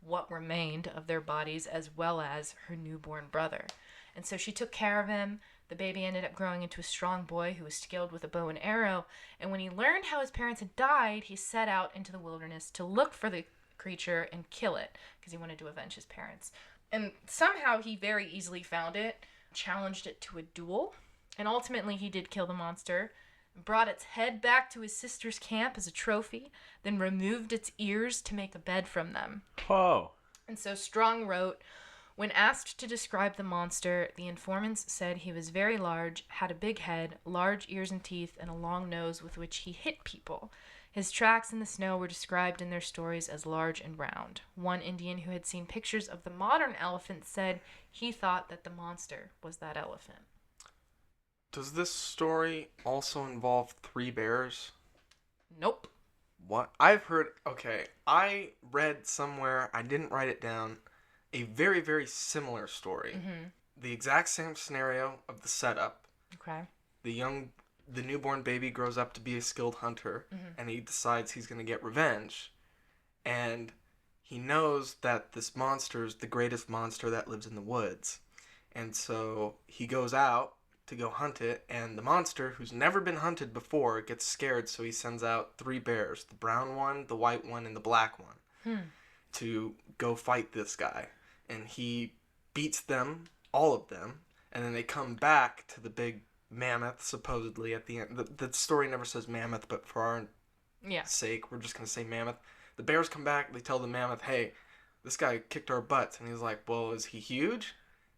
what remained of their bodies as well as her newborn brother. And so she took care of him. The baby ended up growing into a strong boy who was skilled with a bow and arrow. And when he learned how his parents had died, he set out into the wilderness to look for the creature and kill it because he wanted to avenge his parents. And somehow he very easily found it, challenged it to a duel, and ultimately he did kill the monster, brought its head back to his sister's camp as a trophy, then removed its ears to make a bed from them. Oh. And so Strong wrote, when asked to describe the monster, the informants said he was very large, had a big head, large ears and teeth, and a long nose with which he hit people. His tracks in the snow were described in their stories as large and round. One Indian who had seen pictures of the modern elephant said he thought that the monster was that elephant. Does this story also involve 3 bears? Nope. What? I've heard... Okay, I read somewhere, I didn't write it down, a very, very similar story. Mm-hmm. The exact same scenario of the setup. Okay. The newborn baby grows up to be a skilled hunter, and he decides he's going to get revenge. And he knows that this monster is the greatest monster that lives in the woods. And so he goes out to go hunt it, and the monster, who's never been hunted before, gets scared, so he sends out 3 bears, the brown one, the white one, and the black one, to go fight this guy. And he beats them, all of them, and then they come back to the big mammoth, supposedly, at the end. The story never says mammoth, but for our sake, we're just going to say mammoth. The bears come back, they tell the mammoth, hey, this guy kicked our butts. And he's like, well, is he huge?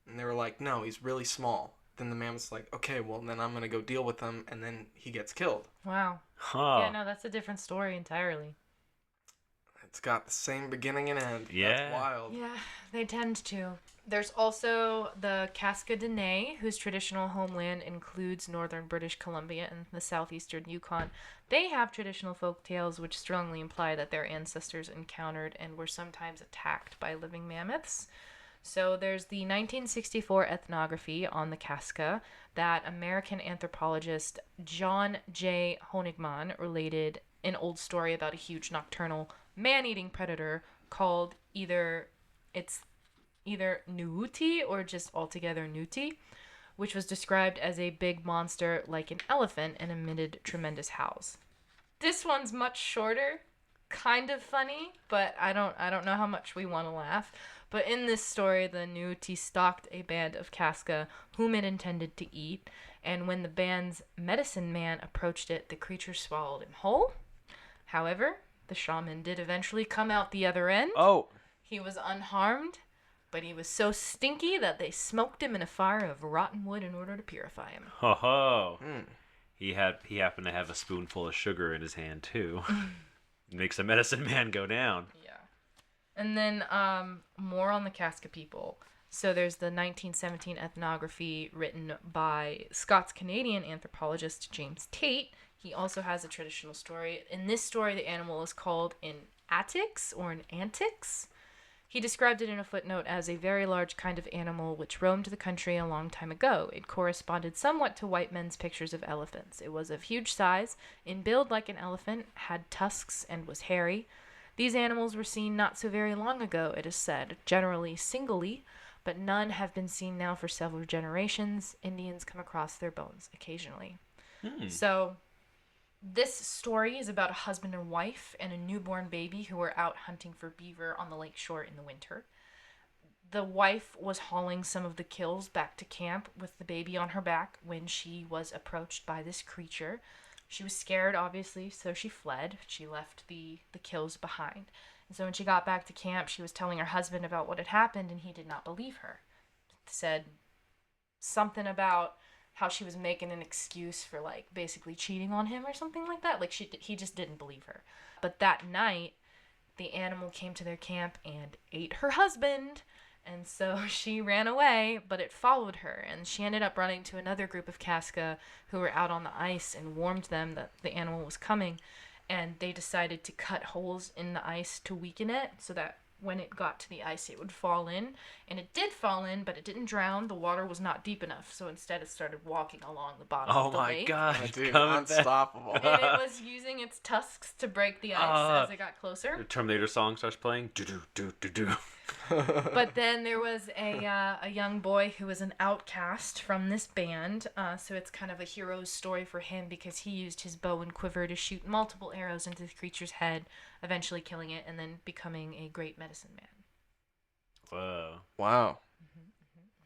And they were like, no, he's really small. Then the mammoth's like, okay, well, then I'm going to go deal with him, and then he gets killed. Wow. Huh. Yeah, no, that's a different story entirely. It's got the same beginning and end. Yeah. That's wild. Yeah, they tend to. There's also the Casca de Nez, whose traditional homeland includes northern British Columbia and the southeastern Yukon. They have traditional folk tales which strongly imply that their ancestors encountered and were sometimes attacked by living mammoths. So there's the 1964 ethnography on the Casca that American anthropologist John J. Honigman related an old story about a huge nocturnal man-eating predator called either Nuuti or just altogether Nuti, which was described as a big monster like an elephant and emitted tremendous howls. This one's much shorter, kind of funny, but I don't know how much we want to laugh. But in this story, the Nuuti stalked a band of Casca whom it intended to eat, and when the band's medicine man approached it, the creature swallowed him whole. However, the shaman did eventually come out the other end. Oh. He was unharmed, but he was so stinky that they smoked him in a fire of rotten wood in order to purify him. Ho ho. He happened to have a spoonful of sugar in his hand too. Makes a medicine man go down. Yeah. And then more on the Casca people. So there's the 1917 ethnography written by Scots-Canadian anthropologist James Tate. He also has a traditional story. In this story, the animal is called an atix or an antix. He described it in a footnote as a very large kind of animal which roamed the country a long time ago. It corresponded somewhat to white men's pictures of elephants. It was of huge size, in build like an elephant, had tusks, and was hairy. These animals were seen not so very long ago, it is said, generally singly, but none have been seen now for several generations. Indians come across their bones occasionally. So this story is about a husband and wife and a newborn baby who were out hunting for beaver on the lake shore in the winter. The wife was hauling some of the kills back to camp with the baby on her back when she was approached by this creature. She was scared, obviously, so she fled. She left the kills behind. And so when she got back to camp, she was telling her husband about what had happened, and he did not believe her. said something about how she was making an excuse for, like, basically cheating on him or something like that. Like, he just didn't believe her. But that night, the animal came to their camp and ate her husband. And so she ran away, but it followed her. And she ended up running to another group of Casca who were out on the ice and warned them that the animal was coming. And they decided to cut holes in the ice to weaken it so that when it got to the ice, it would fall in. And it did fall in, but it didn't drown. The water was not deep enough. So instead, it started walking along the bottom of the lake. Oh my god, Dude, coming back. unstoppable. And it was using its tusks to break the ice as it got closer. The Terminator song starts playing. Do do do do do. But then there was a young boy who was an outcast from this band, so it's kind of a hero's story for him because he used his bow and quiver to shoot multiple arrows into the creature's head, eventually killing it and then becoming a great medicine man. Whoa. Wow.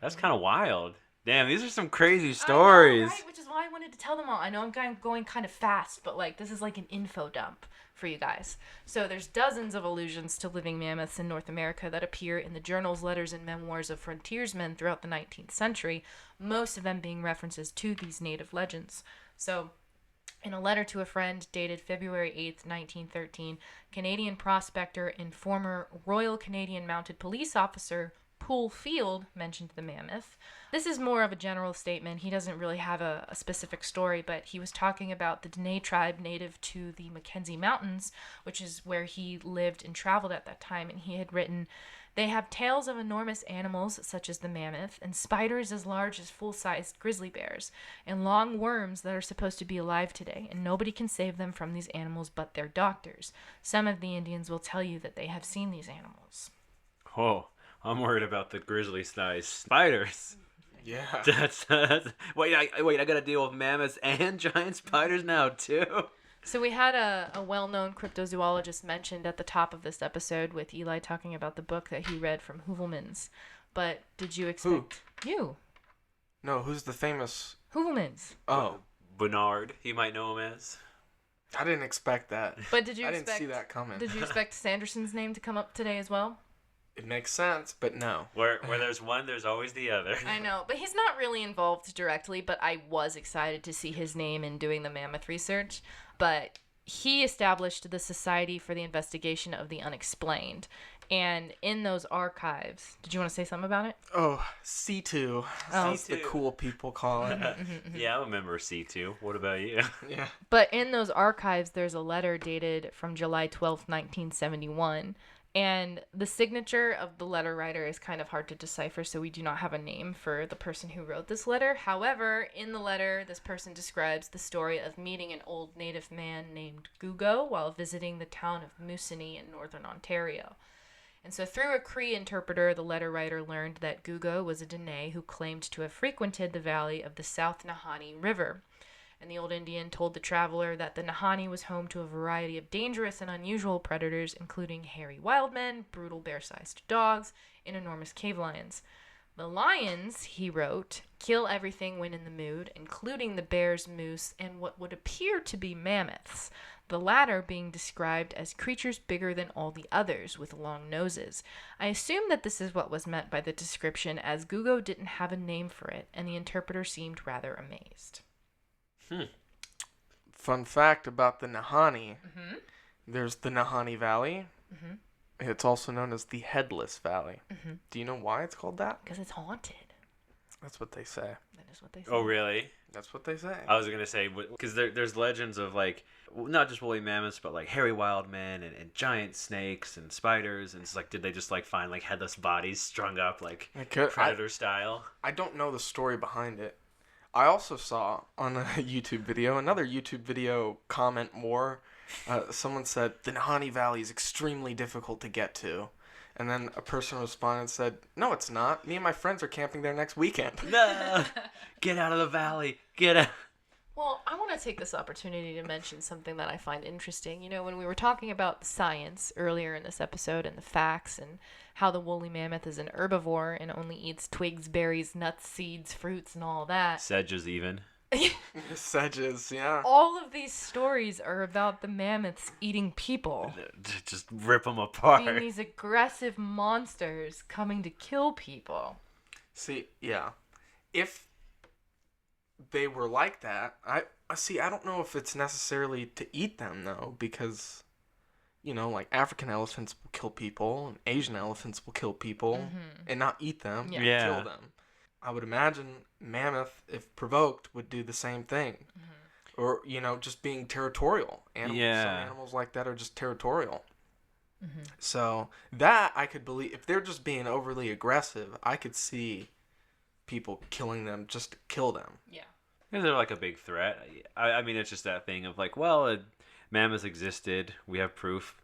That's kind of wild. Damn, these are some crazy stories. I know, right? Which is why I wanted to tell them all. I know I'm going kind of fast, but like this is like an info dump for you guys. So there's dozens of allusions to living mammoths in North America that appear in the journals, letters, and memoirs of frontiersmen throughout the 19th century, most of them being references to these native legends. So in a letter to a friend dated February 8th, 1913, Canadian prospector and former Royal Canadian Mounted Police officer Poole Field mentioned the mammoth. This is more of a general statement. He doesn't really have a specific story, but he was talking about the Dene tribe native to the Mackenzie Mountains, which is where he lived and traveled at that time, and he had written, "They have tails of enormous animals, such as the mammoth, and spiders as large as full-sized grizzly bears, and long worms that are supposed to be alive today, and nobody can save them from these animals but their doctors. Some of the Indians will tell you that they have seen these animals." Oh, I'm worried about the grizzly-sized spiders. Yeah. That's wait, I gotta deal with mammoths and giant spiders now too. So we had a well-known cryptozoologist mentioned at the top of this episode with Eli talking about the book that he read from Heuvelmans. But did you expect... You. No, who's the famous... Heuvelmans. Oh. Bernard, you might know him as. I didn't expect that. But did you I expect... didn't see that coming. Did you expect Sanderson's name to come up today as well? It makes sense, but no. Where there's one, there's always the other. I know, but he's not really involved directly, but I was excited to see his name in doing the mammoth research. But he established the Society for the Investigation of the Unexplained. And in those archives, did you want to say something about it? Oh, C2. That's the C2. cool people call it. Yeah, I'm a member of C2. What about you? Yeah. But in those archives, there's a letter dated from July 12th, 1971. And the signature of the letter writer is kind of hard to decipher, so we do not have a name for the person who wrote this letter. However, in the letter, this person describes the story of meeting an old native man named Gugo while visiting the town of Moosonee in northern Ontario. And so through a Cree interpreter, the letter writer learned that Gugo was a Dene who claimed to have frequented the valley of the South Nahanni River. And the old Indian told the traveler that the Nahanni was home to a variety of dangerous and unusual predators, including hairy wild men, brutal bear-sized dogs, and enormous cave lions. The lions, he wrote, kill everything when in the mood, including the bears, moose, and what would appear to be mammoths, the latter being described as creatures bigger than all the others, with long noses. I assume that this is what was meant by the description, as Gugo didn't have a name for it, and the interpreter seemed rather amazed. Fun fact about the Nahanni. There's the Nahanni Valley. It's also known as the Headless Valley. Do you know why it's called that? Because it's haunted. That's what they say. That is what they say. Oh, really? That's what they say. I was going to say, because there's legends of, like, not just woolly mammoths, but, like, hairy wild men and giant snakes and spiders. And it's like, did they just, like, find, like, headless bodies strung up, like, Predator style? I don't know the story behind it. I also saw on a YouTube video, another YouTube video comment more, someone said, the Nahanni Valley is extremely difficult to get to. And then a person responded and said, no, it's not. Me and my friends are camping there next weekend. No! Get out of the valley. Get out. Well, I want to take this opportunity to mention something that I find interesting. You know, when we were talking about the science earlier in this episode and the facts and how the woolly mammoth is an herbivore and only eats twigs, berries, nuts, seeds, fruits, and all that. Sedges even. Sedges, yeah. All of these stories are about the mammoths eating people. Just rip them apart. Being these aggressive monsters coming to kill people. See, yeah. If they were like that, I don't know if it's necessarily to eat them, though, because, like African elephants will kill people, and Asian elephants will kill people, and not eat them, Yeah. kill them. I would imagine mammoth, if provoked, would do the same thing. Or, just being territorial. Some animals like that are just territorial. So, that I could believe, if they're just being overly aggressive, I could see people killing them just to kill them. Yeah. Because they're like a big threat. I mean, it's just that thing of like, well, mammoths existed. We have proof,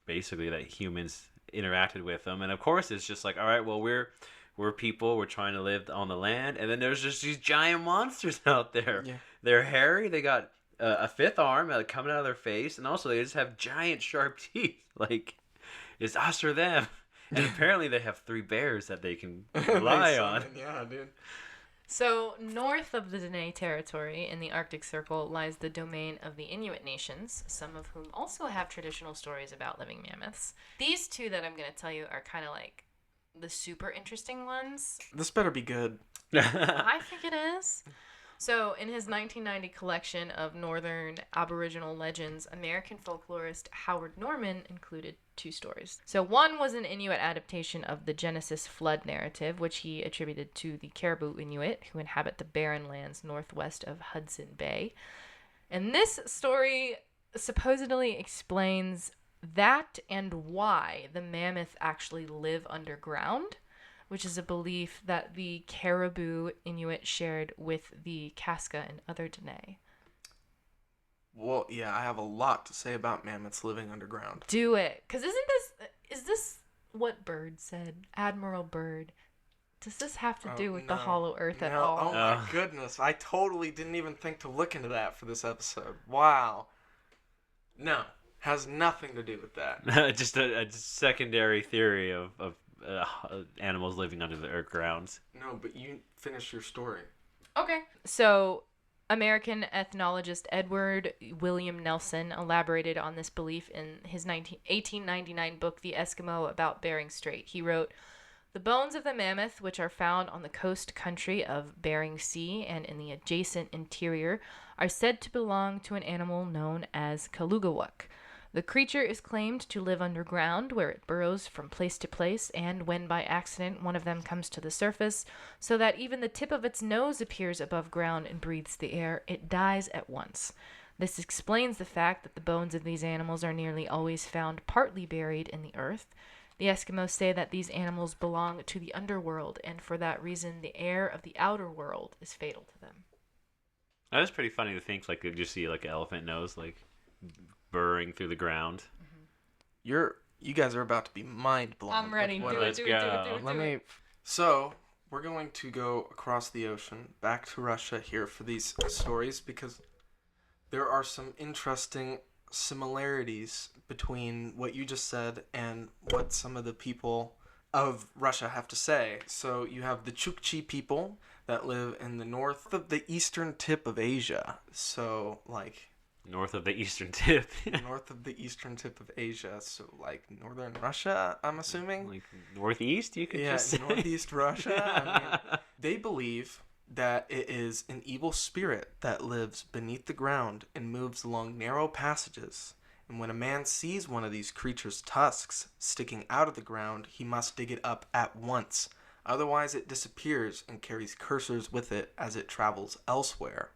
basically, that humans interacted with them. And of course, it's just like, all right, well, we're people. We're trying to live on the land. And then there's just these giant monsters out there. Yeah. They're hairy. They got a fifth arm coming out of their face. And also, they just have giant sharp teeth. Like, it's us or them. And apparently they have 3 bears that they can rely on. Yeah, dude. So, north of the Dene territory in the Arctic Circle lies the domain of the Inuit nations, some of whom also have traditional stories about living mammoths. These 2 that I'm going to tell you are kind of like the super interesting ones. This better be good. I think it is. So, in his 1990 collection of Northern Aboriginal legends, American folklorist Howard Norman included 2 stories. So, one was an Inuit adaptation of the Genesis flood narrative, which he attributed to the Caribou Inuit, who inhabit the barren lands northwest of Hudson Bay. And this story supposedly explains that and why the mammoth actually live underground, which is a belief that the Caribou Inuit shared with the Kaska and other Dene. Well, yeah, I have a lot to say about mammoths living underground. Do it. Because is this what Byrd said? Admiral Byrd. Does this have to do with the Hollow Earth at all? Oh my goodness. I totally didn't even think to look into that for this episode. Wow. No. Has nothing to do with that. Just a secondary theory of animals living under the earth grounds. No, but you finish your story. Okay. So, American ethnologist Edward William Nelson elaborated on this belief in his 1899 book, The Eskimo About Bering Strait. He wrote, "The bones of the mammoth, which are found on the coast country of Bering Sea and in the adjacent interior, are said to belong to an animal known as Kalugawuk. The creature is claimed to live underground, where it burrows from place to place, and when by accident one of them comes to the surface, so that even the tip of its nose appears above ground and breathes the air, it dies at once. This explains the fact that the bones of these animals are nearly always found partly buried in the earth. The Eskimos say that these animals belong to the underworld, and for that reason the air of the outer world is fatal to them." That was pretty funny to think, like, you see, like, an elephant nose, like, burrowing through the ground. You guys are about to be mind blown. I'm ready. Do Let's it. go. So, we're going to go across the ocean, back to Russia here for these stories, because there are some interesting similarities between what you just said and what some of the people of Russia have to say. So, you have the Chukchi people that live in the north of the eastern tip of Asia. So, like... North of the eastern tip. north of the eastern tip of Asia, so like northern Russia, I'm assuming. Like northeast, you could just say. Northeast Russia. I mean, they believe that it is an evil spirit that lives beneath the ground and moves along narrow passages. And when a man sees one of these creatures' tusks sticking out of the ground, he must dig it up at once. Otherwise, it disappears and carries cursors with it as it travels elsewhere.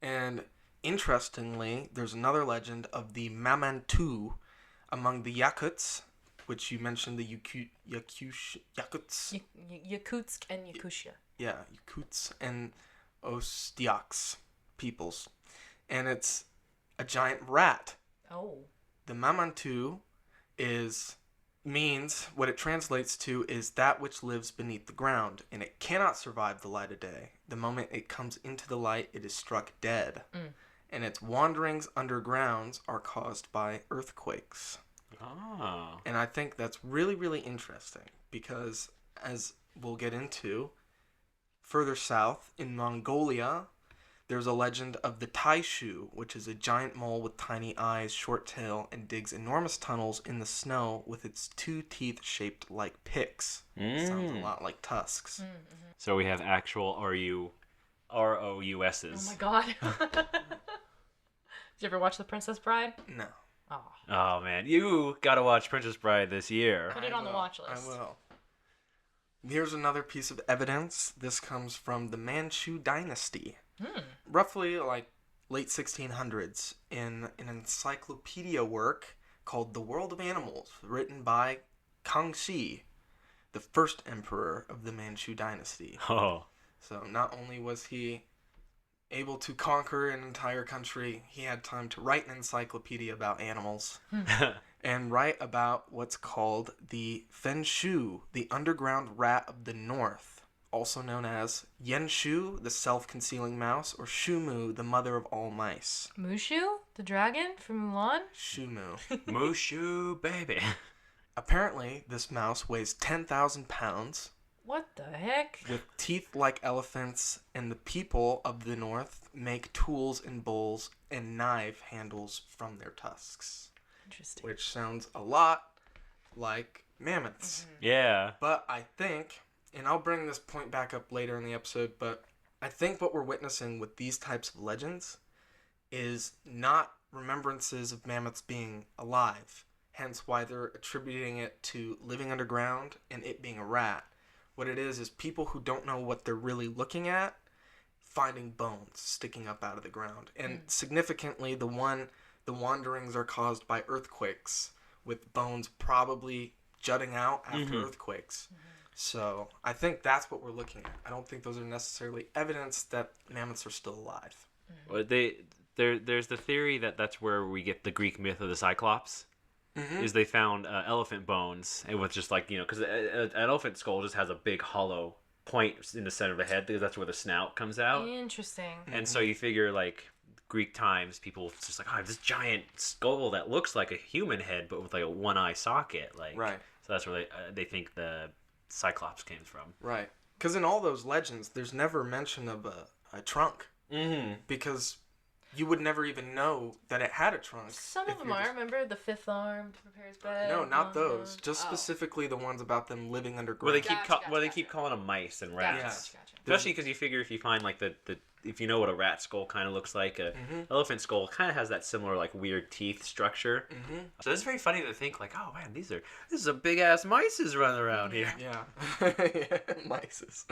And interestingly, there's another legend of the Mamantu among the Yakuts, which you mentioned, the Yakuts. Yakutsk and Yakutia. Yeah, Yakuts and Ostyaks peoples. And it's a giant rat. Oh. The Mamantu means, what it translates to is that which lives beneath the ground, and it cannot survive the light of day. The moment it comes into the light, it is struck dead. And its wanderings underground are caused by earthquakes. Oh. And I think that's really, really interesting because, as we'll get into, further south in Mongolia, There's a legend of the Taishu, which is a giant mole with tiny eyes, short tail, and digs enormous tunnels in the snow with its 2 teeth shaped like picks. Sounds a lot like tusks. So we have actual ROUSs. Oh my god. Did you ever watch The Princess Bride? No. Oh. Oh man, you gotta watch Princess Bride this year. Put it on the watch list. I will. Here's another piece of evidence. This comes from the Manchu Dynasty. Roughly like late 1600s in an encyclopedia work called The World of Animals, written by Kangxi, the first emperor of the Manchu Dynasty. Oh. So not only was he able to conquer an entire country, he had time to write an encyclopedia about animals and write about what's called the Fenshu, the underground rat of the north, also known as Yenshu, the self-concealing mouse, or Shumu, the mother of all mice. Mushu, the dragon from Mulan? Shumu. Mushu, baby. Apparently, this mouse weighs 10,000 pounds, What the heck? with teeth like elephants, and the people of the north make tools and bowls and knife handles from their tusks. Interesting. Which sounds a lot like mammoths. Yeah. But I think, and I'll bring this point back up later in the episode, but I think what we're witnessing with these types of legends is not remembrances of mammoths being alive, hence why they're attributing it to living underground and it being a rat. What it is people who don't know what they're really looking at finding bones sticking up out of the ground. And significantly, the wanderings are caused by earthquakes, with bones probably jutting out after earthquakes. So I think that's what we're looking at. I don't think those are necessarily evidence that mammoths are still alive. Well, there's the theory that that's where we get the Greek myth of the Cyclops. Is they found elephant bones, and with just like, because an elephant skull just has a big hollow point in the center of the head, because that's where the snout comes out. Interesting. And so you figure, like, Greek times, people just like, oh, I have this giant skull that looks like a human head, but with like a one-eye socket. Like, Right. So that's where they think the Cyclops came from. Right. Because in all those legends, there's never mention of a trunk. Because you would never even know that it had a trunk. Some of them are. Remember the fifth arm to prepare his bed? No, not those. Just specifically the ones about them living underground. Where they keep Gotcha. keep calling them mice and rats. Gotcha. Especially because you figure if you find like the if you know what a rat skull kind of looks like, a elephant skull kind of has that similar like weird teeth structure. So it's very funny to think like, oh man, this is a big ass mices running around here. Yeah. Mices.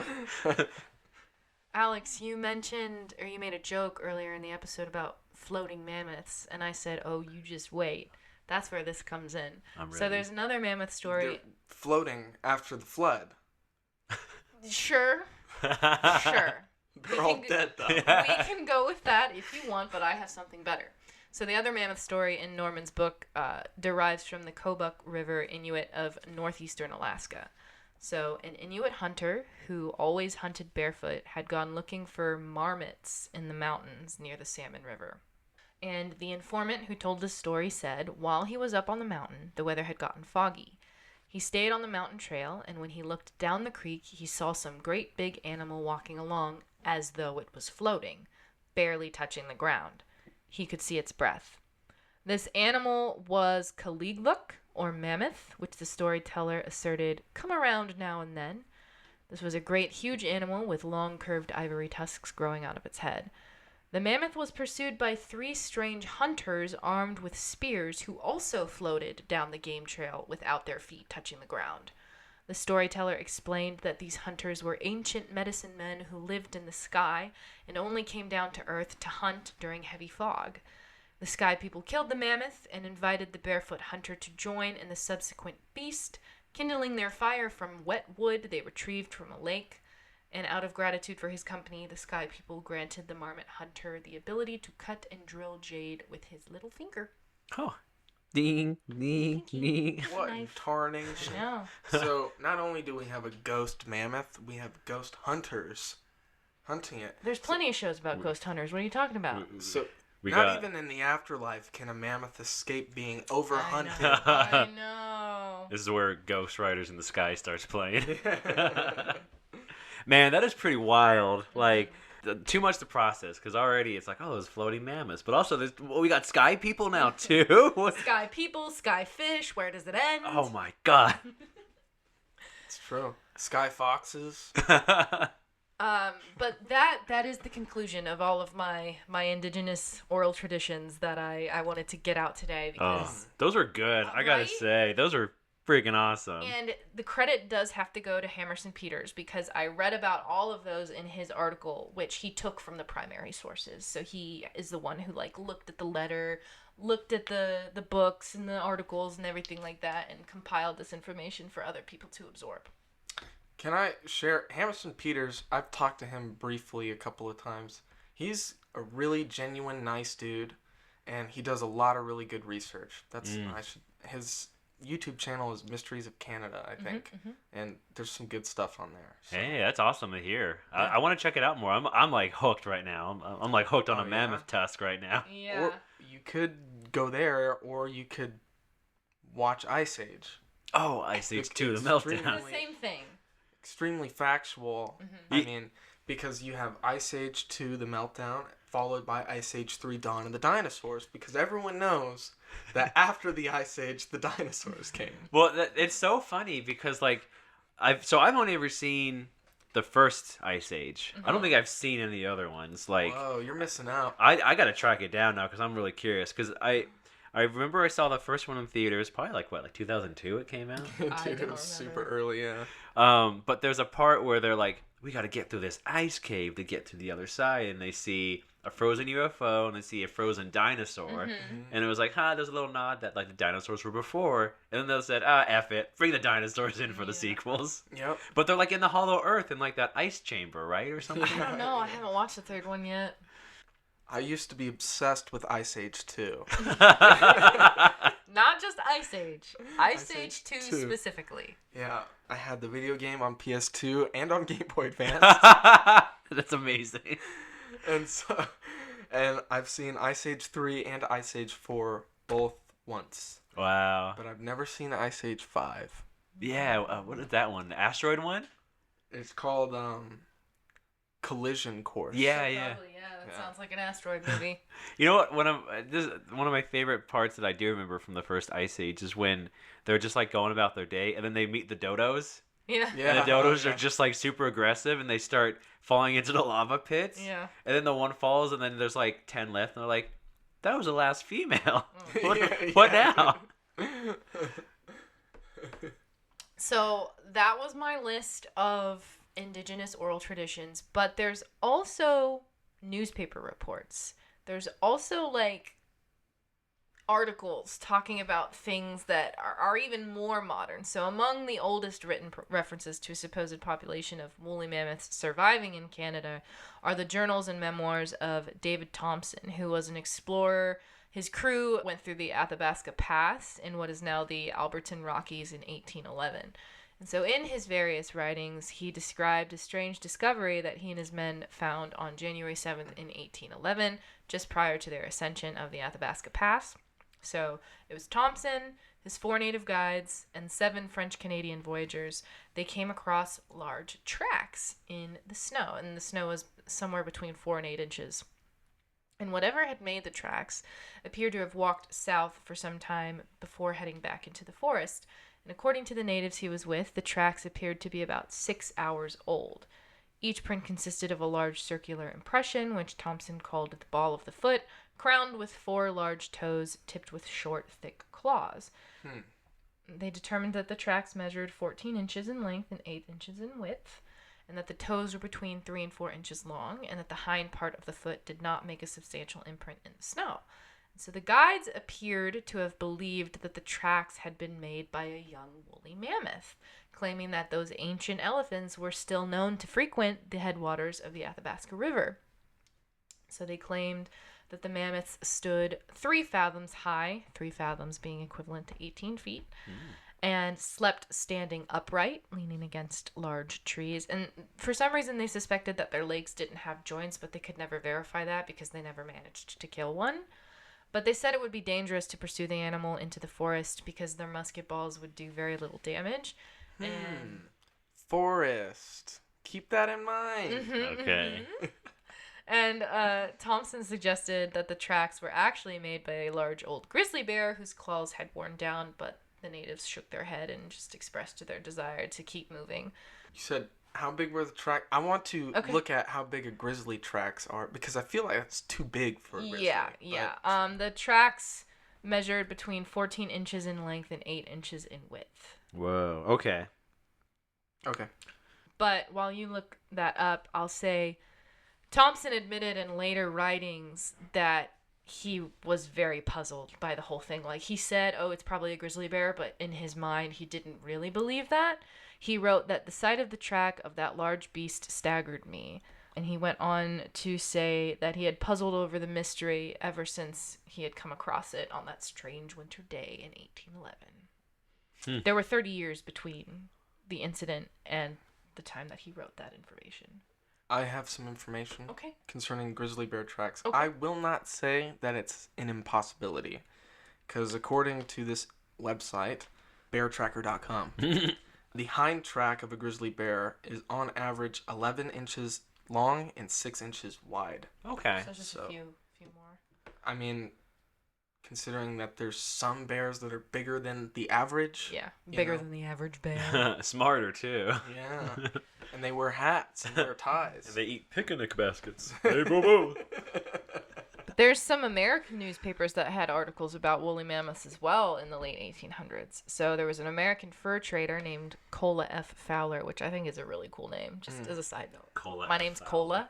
Alex, you mentioned, or you made a joke earlier in the episode about floating mammoths, and I said, oh, you just wait. That's where this comes in. I'm So ready. there's another mammoth story. They're floating after the flood. Sure. They're all dead, though. We can go with that if you want, but I have something better. So the other mammoth story in Norman's book derives from the Kobuk River Inuit of northeastern Alaska. So an Inuit hunter who always hunted barefoot had gone looking for marmots in the mountains near the Salmon River. And the informant who told this story said, while he was up on the mountain, the weather had gotten foggy. He stayed on the mountain trail, and when he looked down the creek, he saw some great big animal walking along as though it was floating, barely touching the ground. He could see its breath. This animal was Kaligluk, or mammoth, which the storyteller asserted come around now and then. This was a great, huge animal with long, curved ivory tusks growing out of its head. The mammoth was pursued by 3 strange hunters armed with spears who also floated down the game trail without their feet touching the ground. The storyteller explained that these hunters were ancient medicine men who lived in the sky and only came down to earth to hunt during heavy fog. The sky people killed the mammoth and invited the barefoot hunter to join in the subsequent feast, kindling their fire from wet wood they retrieved from a lake. And out of gratitude for his company, the sky people granted the marmot hunter the ability to cut and drill jade with his little finger. Oh. Ding, ding, ding. What Knife. tarnation. Yeah. So, not only do we have a ghost mammoth, we have ghost hunters hunting it. There's plenty of shows about ghost hunters. What are you talking about? So, We not got- even in the afterlife can a mammoth escape being overhunted. I know. This is where Ghost Riders in the Sky starts playing. Man, that is pretty wild. Like, Too much to process because already it's like, oh, there's floating mammoths, but also we got sky people now too. Sky people, sky fish. Where does it end? Oh my god. It's true. Sky foxes. But that is the conclusion of all of my indigenous oral traditions that I wanted to get out today because those are good. I gotta say, those are freaking awesome. And the credit does have to go to Hammerson Peters because I read about all of those in his article, which he took from the primary sources. So he is the one who looked at the letter, looked at the books and the articles and everything like that, and compiled this information for other people to absorb. Can I share? Hammerson Peters, I've talked to him briefly a couple of times. He's a really genuine, nice dude, and he does a lot of really good research. His YouTube channel is Mysteries of Canada, I think, and there's some good stuff on there. So. Hey, that's awesome to hear. Yeah. I want to check it out more. I'm like hooked right now. I'm like hooked on a mammoth tusk right now. Yeah. Or you could go there, or you could watch Ice Age. Oh, Ice Age 2, the meltdown. It's the same thing. Extremely factual. I mean, because you have Ice Age 2, the meltdown, followed by Ice Age 3, Dawn of the Dinosaurs, because everyone knows that after the Ice Age, the dinosaurs came. Well, it's so funny because I've only ever seen the first Ice Age. I don't think I've seen any of the other ones. Whoa, you're missing out. I gotta track it down now because I'm really curious because I remember I saw the first one in theaters probably like 2002 it came out. Dude, it was super early, yeah. But there's a part where they're like, we got to get through this ice cave to get to the other side, and they see a frozen UFO and they see a frozen dinosaur, and it was like, there's a little nod that the dinosaurs were before, and then they said, F it, bring the dinosaurs in for the sequels. Yep. But they're in the hollow earth in that ice chamber, right, or something. I don't know. I haven't watched the third one yet. I used to be obsessed with Ice Age 2. Not just Ice Age. Ice Age 2 specifically. Yeah, I had the video game on PS2 and on Game Boy Advance. That's amazing. And I've seen Ice Age 3 and Ice Age 4 both once. Wow. But I've never seen Ice Age 5. Yeah, what is that one? The asteroid one? It's called Collision Course. Yeah. Probably, that sounds like an asteroid movie. You know what? One of my favorite parts that I do remember from the first Ice Age is when they're just going about their day, and then they meet the dodos. Yeah. And the dodos are just super aggressive, and they start falling into the lava pits. Yeah. And then the one falls, and then there's 10 left, and they're like, "That was the last female. What now?" So that was my list of indigenous oral traditions, but there's also newspaper reports. There's also articles talking about things that are even more modern. So among the oldest written references to a supposed population of woolly mammoths surviving in Canada are the journals and memoirs of David Thompson, who was an explorer. His crew went through the Athabasca Pass in what is now the Alberton Rockies in 1811. And so in his various writings, he described a strange discovery that he and his men found on January 7th in 1811, just prior to their ascension of the Athabasca Pass. So it was Thompson, his 4 native guides, and 7 French-Canadian voyagers. They came across large tracks in the snow, and the snow was somewhere between 4 and 8 inches. And whatever had made the tracks appeared to have walked south for some time before heading back into the forest. And according to the natives he was with, the tracks appeared to be about 6 hours old. Each print consisted of a large circular impression, which Thompson called the ball of the foot, crowned with 4 large toes tipped with short, thick claws. They determined that the tracks measured 14 inches in length and 8 inches in width, and that the toes were between 3 and 4 inches long, and that the hind part of the foot did not make a substantial imprint in the snow. So the guides appeared to have believed that the tracks had been made by a young woolly mammoth, claiming that those ancient elephants were still known to frequent the headwaters of the Athabasca River. So they claimed that the mammoths stood 3 fathoms high, 3 fathoms being equivalent to 18 feet, and slept standing upright, leaning against large trees. And for some reason they suspected that their legs didn't have joints, but they could never verify that because they never managed to kill one. But they said it would be dangerous to pursue the animal into the forest because their musket balls would do very little damage. And Forest. Keep that in mind. Okay. And Thompson suggested that the tracks were actually made by a large old grizzly bear whose claws had worn down, but the natives shook their head and just expressed their desire to keep moving. You said, how big were the tracks? I want to look at how big a grizzly tracks are, because I feel like it's too big for a grizzly. Yeah. The tracks measured between 14 inches in length and 8 inches in width. Whoa. Okay. But while you look that up, I'll say Thompson admitted in later writings that he was very puzzled by the whole thing. Like, he said, it's probably a grizzly bear, but in his mind, he didn't really believe that. He wrote that the sight of the track of that large beast staggered me. And he went on to say that he had puzzled over the mystery ever since he had come across it on that strange winter day in 1811. There were 30 years between the incident and the time that he wrote that information. I have some information concerning grizzly bear tracks. Okay. I will not say that it's an impossibility, because according to this website, beartracker.com, the hind track of a grizzly bear is on average 11 inches long and 6 inches wide. Okay. So just a few more. I mean, considering that there's some bears that are bigger than the average. Yeah, bigger than the average bear. Smarter, too. Yeah. And they wear hats and wear ties. And they eat picnic baskets. Hey, boo-boo. There's some American newspapers that had articles about woolly mammoths as well in the late 1800s. So there was an American fur trader named Cola F. Fowler, which I think is a really cool name, just as a side note. My name's Cola.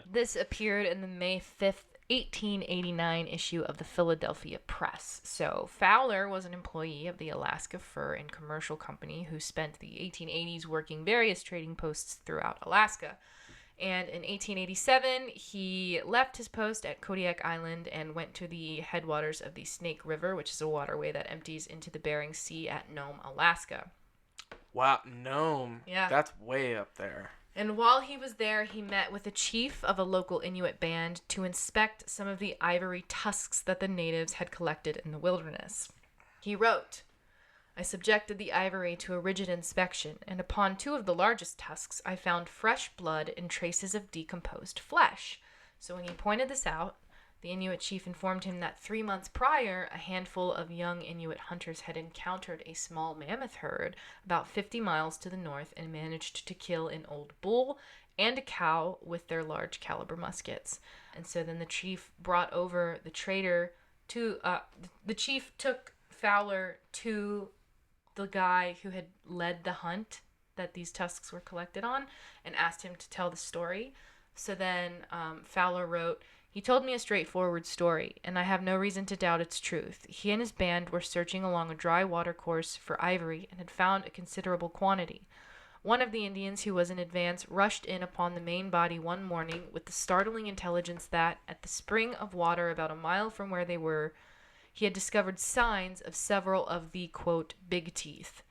This appeared in the May 5th, 1889 issue of the Philadelphia Press. So Fowler was an employee of the Alaska Fur and Commercial Company who spent the 1880s working various trading posts throughout Alaska. And in 1887, he left his post at Kodiak Island and went to the headwaters of the Snake River, which is a waterway that empties into the Bering Sea at Nome, Alaska. Wow, Nome. Yeah. That's way up there. And while he was there, he met with a chief of a local Inuit band to inspect some of the ivory tusks that the natives had collected in the wilderness. He wrote, I subjected the ivory to a rigid inspection, and upon 2 of the largest tusks, I found fresh blood and traces of decomposed flesh. So when he pointed this out, the Inuit chief informed him that 3 months prior, a handful of young Inuit hunters had encountered a small mammoth herd about 50 miles to the north and managed to kill an old bull and a cow with their large caliber muskets. And so then the chief brought over the trader to, the chief took Fowler to the guy who had led the hunt that these tusks were collected on and asked him to tell the story. So then Fowler wrote, he told me a straightforward story, and I have no reason to doubt its truth. He and his band were searching along a dry water course for ivory and had found a considerable quantity. One of the Indians who was in advance rushed in upon the main body one morning with the startling intelligence that, at the spring of water about a mile from where they were, he had discovered signs of several of the, quote, big teeth.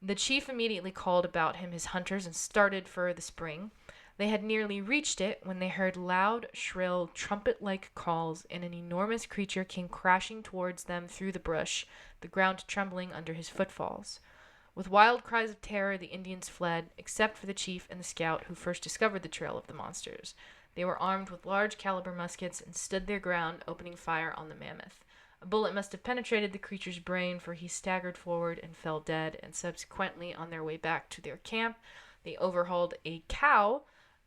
The chief immediately called about him his hunters and started for the spring. They had nearly reached it when they heard loud, shrill, trumpet-like calls, and an enormous creature came crashing towards them through the brush, the ground trembling under his footfalls. With wild cries of terror, the Indians fled, except for the chief and the scout who first discovered the trail of the monsters. They were armed with large-caliber muskets and stood their ground, opening fire on the mammoth. A bullet must have penetrated the creature's brain, for he staggered forward and fell dead, and subsequently, on their way back to their camp, they overhauled a cow,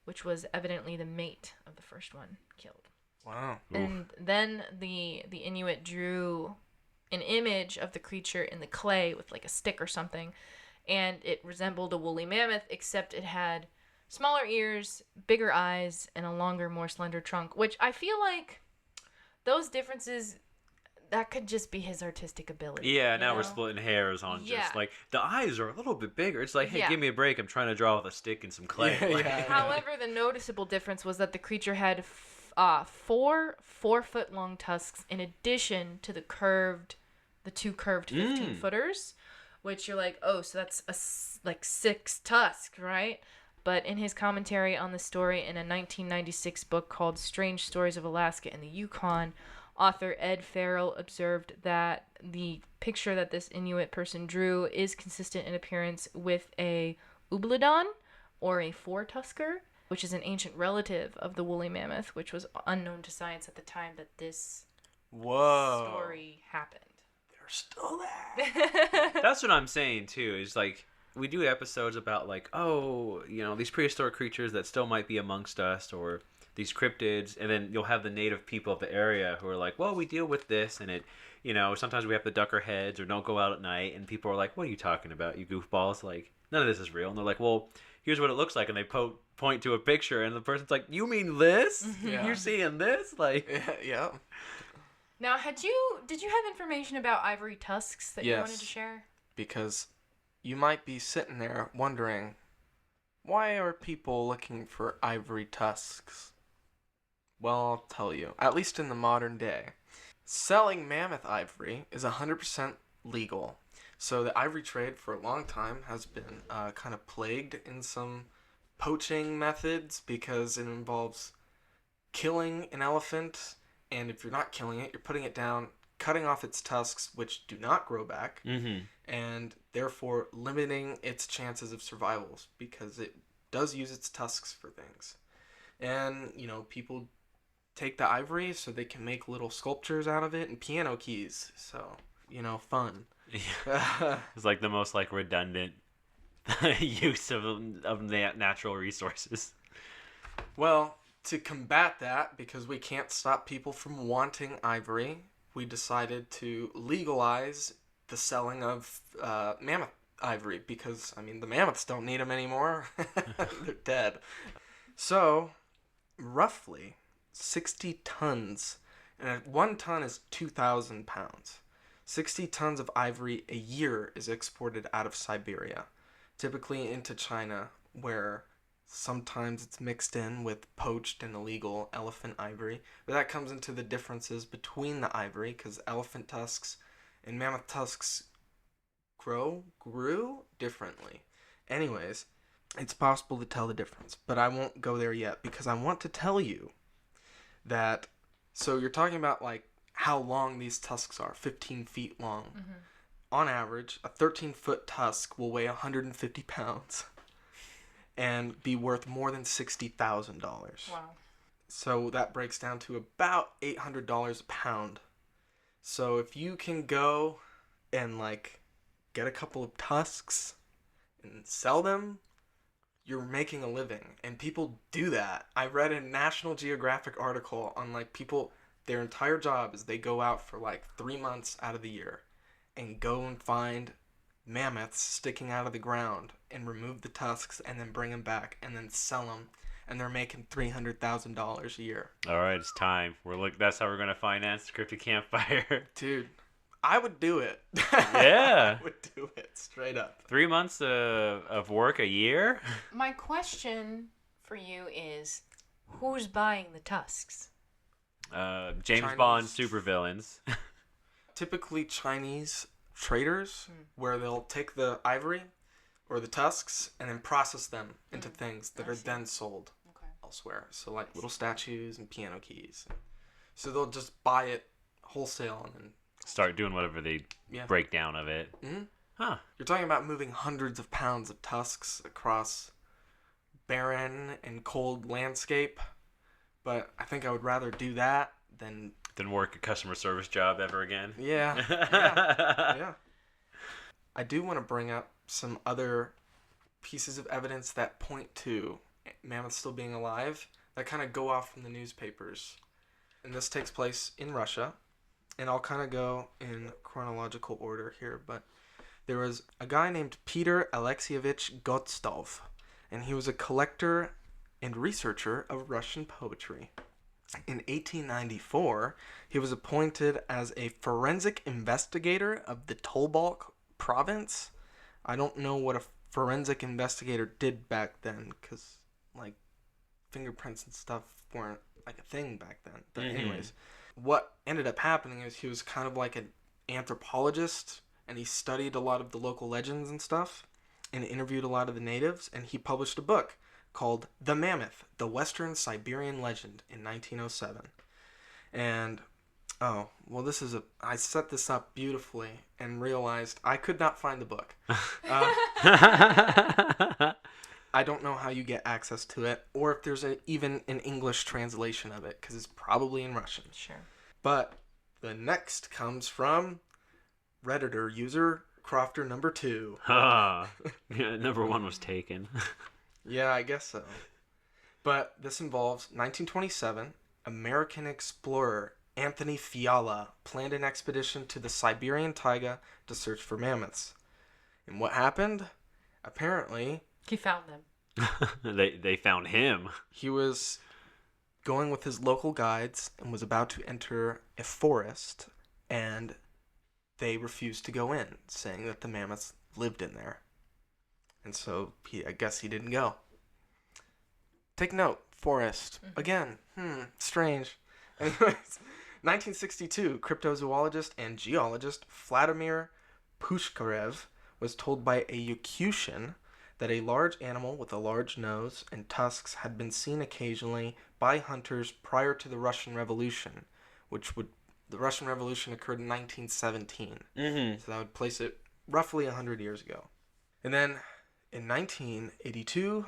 which was evidently the mate of the first one killed. Wow. And then the Inuit drew an image of the creature in the clay with like a stick or something, and it resembled a woolly mammoth, except it had smaller ears, bigger eyes, and a longer, more slender trunk, which I feel like those differences, that could just be his artistic ability. Yeah, now we're splitting hairs on just like the eyes are a little bit bigger. It's like, hey, give me a break. I'm trying to draw with a stick and some clay. However, the noticeable difference was that the creature had 4 4-foot-long tusks in addition to the two curved 15-footers, which you're like, oh, so that's like 6 tusks, right? But in his commentary on the story in a 1996 book called Strange Stories of Alaska and the Yukon, author Ed Farrell observed that the picture that this Inuit person drew is consistent in appearance with a oobledan, or a 4-tusker, which is an ancient relative of the woolly mammoth, which was unknown to science at the time that this story happened. They're still there. That's what I'm saying too. Is like we do episodes about like, oh, you know, these prehistoric creatures that still might be amongst us, or these cryptids, and then you'll have the native people of the area who are like, well, we deal with this, and it, you know, sometimes we have to duck our heads or don't go out at night, and people are like, what are you talking about, you goofballs? Like, none of this is real. And they're like, well, here's what it looks like, and they point to a picture, and the person's like, you mean this? Yeah. You're seeing this? Like, Yeah. Now, did you have information about ivory tusks that you wanted to share? Because you might be sitting there wondering, why are people looking for ivory tusks? Well, I'll tell you. At least in the modern day, selling mammoth ivory is 100% legal. So the ivory trade for a long time has been kind of plagued in some poaching methods because it involves killing an elephant, and if you're not killing it, you're putting it down, cutting off its tusks, which do not grow back, and therefore limiting its chances of survival because it does use its tusks for things. And, you know, people take the ivory so they can make little sculptures out of it and piano keys. So, you know, fun. it's like the most like redundant use of natural resources. Well, to combat that, because we can't stop people from wanting ivory, we decided to legalize the selling of mammoth ivory because, I mean, the mammoths don't need them anymore. They're dead. So, roughly 60 tons, and 1 ton is 2,000 pounds. 60 tons of ivory a year is exported out of Siberia, typically into China, where sometimes it's mixed in with poached and illegal elephant ivory. But that comes into the differences between the ivory, because elephant tusks and mammoth tusks grew differently. Anyways, it's possible to tell the difference, but I won't go there yet because I want to tell you that, so you're talking about like how long these tusks are, 15 feet long. On average, a 13-foot tusk will weigh 150 pounds and be worth more than $60,000. Wow. So that breaks down to about $800 a pound. So if you can go and like get a couple of tusks and sell them, you're making a living. And people do that. I read a National Geographic article on like people, their entire job is they go out for like 3 months out of the year and go and find mammoths sticking out of the ground and remove the tusks and then bring them back and then sell them. And they're making $300,000 a year. All right, it's time. That's how we're gonna finance Cryptid Campfire. Dude, I would do it. Yeah. I would do it straight up. 3 months of work a year? My question for you is, who's buying the tusks? James Chinese. Bond supervillains. Typically Chinese traders, where they'll take the ivory or the tusks and then process them into things that are then sold elsewhere. So like little statues and piano keys. So they'll just buy it wholesale and then Start doing whatever they break down of it. Huh. You're talking about moving hundreds of pounds of tusks across barren and cold landscape, but I think I would rather do that than work a customer service job ever again. Yeah. I do want to bring up some other pieces of evidence that point to mammoths still being alive that kind of go off from the newspapers. And this takes place in Russia. And I'll kind of go in chronological order here, but there was a guy named Peter Alexievich Gotstov, and he was a collector and researcher of Russian poetry. In 1894, he was appointed as a forensic investigator of the Tobolsk province. I don't know what a forensic investigator did back then, because, like, fingerprints and stuff weren't, like, a thing back then. But anyways, what ended up happening is he was kind of like an anthropologist, and he studied a lot of the local legends and stuff, and interviewed a lot of the natives, and he published a book called The Mammoth, The Western Siberian Legend in 1907. And, I set this up beautifully and realized I could not find the book. I don't know how you get access to it, or if there's even an English translation of it, because it's probably in Russian. Sure. But the next comes from Redditor user Crofter number 2. Ah, yeah, number 1 was taken. Yeah, I guess so. But this involves 1927, American explorer Anthony Fiala planned an expedition to the Siberian taiga to search for mammoths. And what happened? Apparently, He found them. they found him. he was going with his local guides and was about to enter a forest, and they refused to go in, saying that the mammoths lived in there. And so I guess he didn't go. Take note, forest. Again, strange. Anyways, 1962, cryptozoologist and geologist Vladimir Pushkarev was told by a Yakutian that a large animal with a large nose and tusks had been seen occasionally by hunters prior to the Russian Revolution, the Russian Revolution occurred in 1917. So that would place it roughly 100 years ago. And then in 1982,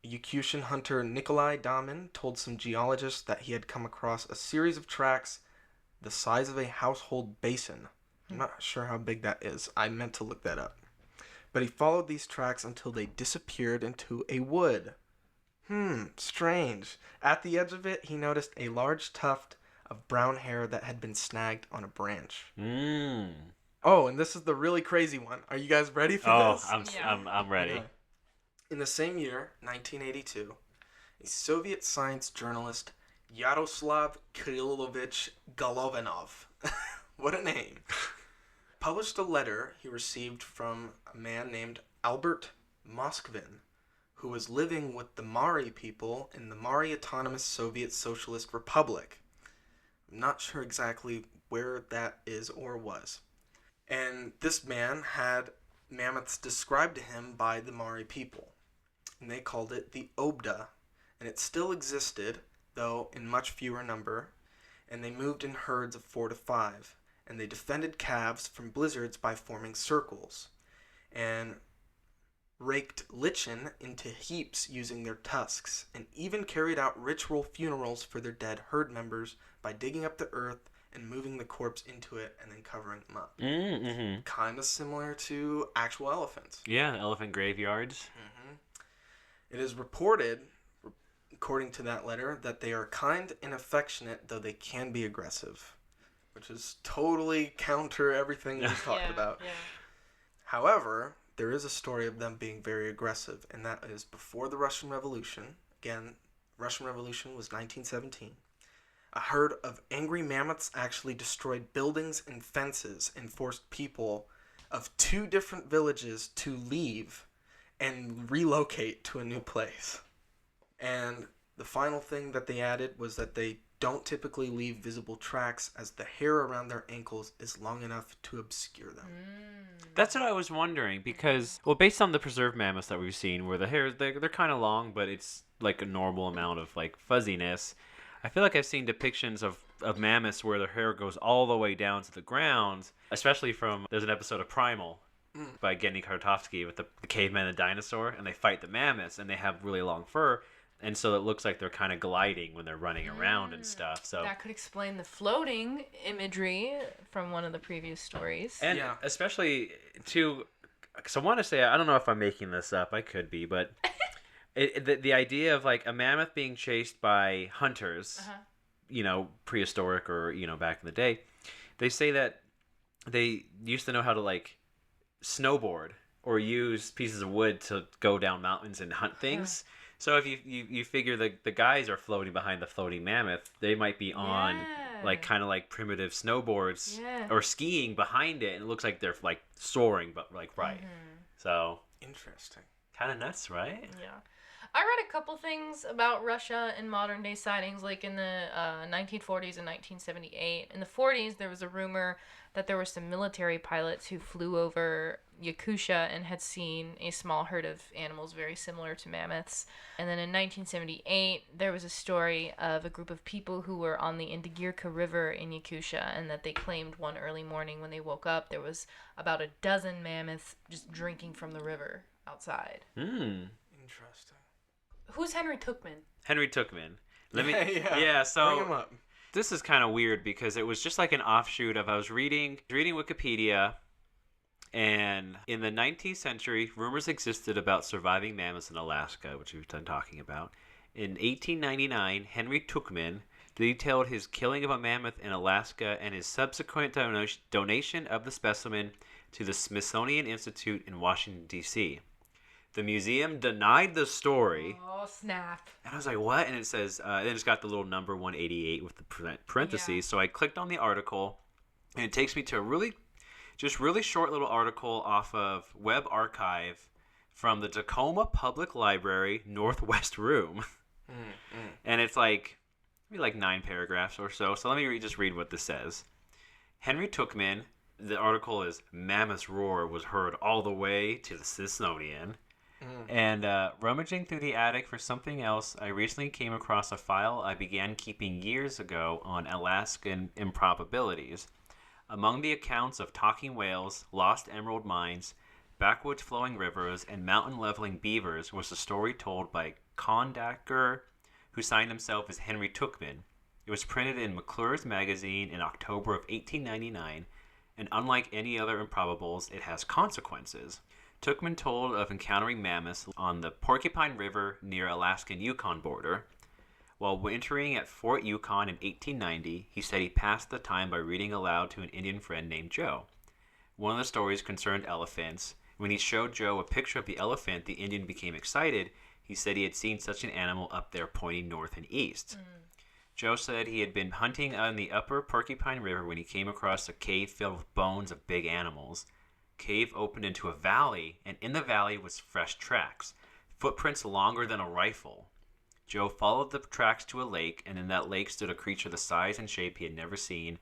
Yakutian hunter Nikolai Damin told some geologists that he had come across a series of tracks the size of a household basin. I'm not sure how big that is. I meant to look that up. But he followed these tracks until they disappeared into a wood. Strange. At the edge of it, he noticed a large tuft of brown hair that had been snagged on a branch. Oh, and this is the really crazy one. Are you guys ready for this? I'm ready. Okay. In the same year, 1982, a Soviet science journalist, Yaroslav Kirillovich Golovanov, what a name, published a letter he received from a man named Albert Moskvin, who was living with the Mari people in the Mari Autonomous Soviet Socialist Republic. I'm not sure exactly where that is or was. And this man had mammoths described to him by the Mari people. And they called it the Obda. And it still existed, though in much fewer number. And they moved in herds of 4 to 5. And they defended calves from blizzards by forming circles. And raked lichen into heaps using their tusks. And even carried out ritual funerals for their dead herd members by digging up the earth and moving the corpse into it and then covering them up. Kind of similar to actual elephants. Yeah, elephant graveyards. It is reported, according to that letter, that they are kind and affectionate, though they can be aggressive, which is totally counter everything we've talked about. Yeah. However, there is a story of them being very aggressive, and that is before the Russian Revolution. Again, Russian Revolution was 1917. A herd of angry mammoths actually destroyed buildings and fences and forced people of 2 different villages to leave and relocate to a new place. And the final thing that they added was that they don't typically leave visible tracks, as the hair around their ankles is long enough to obscure them. That's what I was wondering, because, well, based on the preserved mammoths that we've seen, where the hair, they're kind of long, but it's like a normal amount of like fuzziness. I feel like I've seen depictions of mammoths where their hair goes all the way down to the ground, especially there's an episode of Primal by Genny Kartovsky with the caveman and the dinosaur, and they fight the mammoths, and they have really long fur, and so it looks like they're kind of gliding when they're running around and stuff. So that could explain the floating imagery from one of the previous stories. And especially, too, because I want to say, I don't know if I'm making this up, I could be, but the idea of like a mammoth being chased by hunters, prehistoric or, back in the day, they say that they used to know how to like snowboard or use pieces of wood to go down mountains and hunt things. So if you figure the guys are floating behind the floating mammoth, they might be on like kind of like primitive snowboards or skiing behind it, and it looks like they're like soaring, but like So interesting. Kind of nuts, right? Yeah. I read a couple things about Russia and modern day sightings, like in the 1940s and 1978. In the 40s, there was a rumor that there were some military pilots who flew over Yakutia and had seen a small herd of animals very similar to mammoths. And then in 1978, there was a story of a group of people who were on the Indigirka River in Yakutia, and that they claimed one early morning when they woke up, there was about a dozen mammoths just drinking from the river outside. Interesting. Who's Henry Tookman? Henry Tookman. So bring him up. This is kind of weird because it was just like an offshoot of I was reading Wikipedia, and in the 19th century, rumors existed about surviving mammoths in Alaska, which we've been talking about. In 1899, Henry Tookman detailed his killing of a mammoth in Alaska and his subsequent donation of the specimen to the Smithsonian Institute in Washington, D.C. The museum denied the story. Oh, snap. And I was like, what? And it says, then it's got the little number 188 with the parentheses. Yeah. So I clicked on the article, and it takes me to a really short little article off of Web Archive from the Tacoma Public Library Northwest Room. And it's maybe 9 paragraphs or so. So let me just read what this says. Henry Tookman, the article is, Mammoth's roar was heard all the way to the Smithsonian. And rummaging through the attic for something else, I recently came across a file I began keeping years ago on Alaskan improbabilities. Among the accounts of talking whales, lost emerald mines, backwoods flowing rivers, and mountain leveling beavers was a story told by Kondaker, who signed himself as Henry Tookman. It was printed in McClure's magazine in October of 1899, and unlike any other improbables, it has consequences. Tookman told of encountering mammoths on the Porcupine River near Alaskan Yukon border. While wintering at Fort Yukon in 1890, he said he passed the time by reading aloud to an Indian friend named Joe. One of the stories concerned elephants. When he showed Joe a picture of the elephant, the Indian became excited. He said he had seen such an animal up there pointing north and east. Joe said he had been hunting on the upper Porcupine River when he came across a cave filled with bones of big animals. Cave opened into a valley, and in the valley was fresh tracks, footprints longer than a rifle. Joe followed the tracks to a lake, and in that lake stood a creature the size and shape he had never seen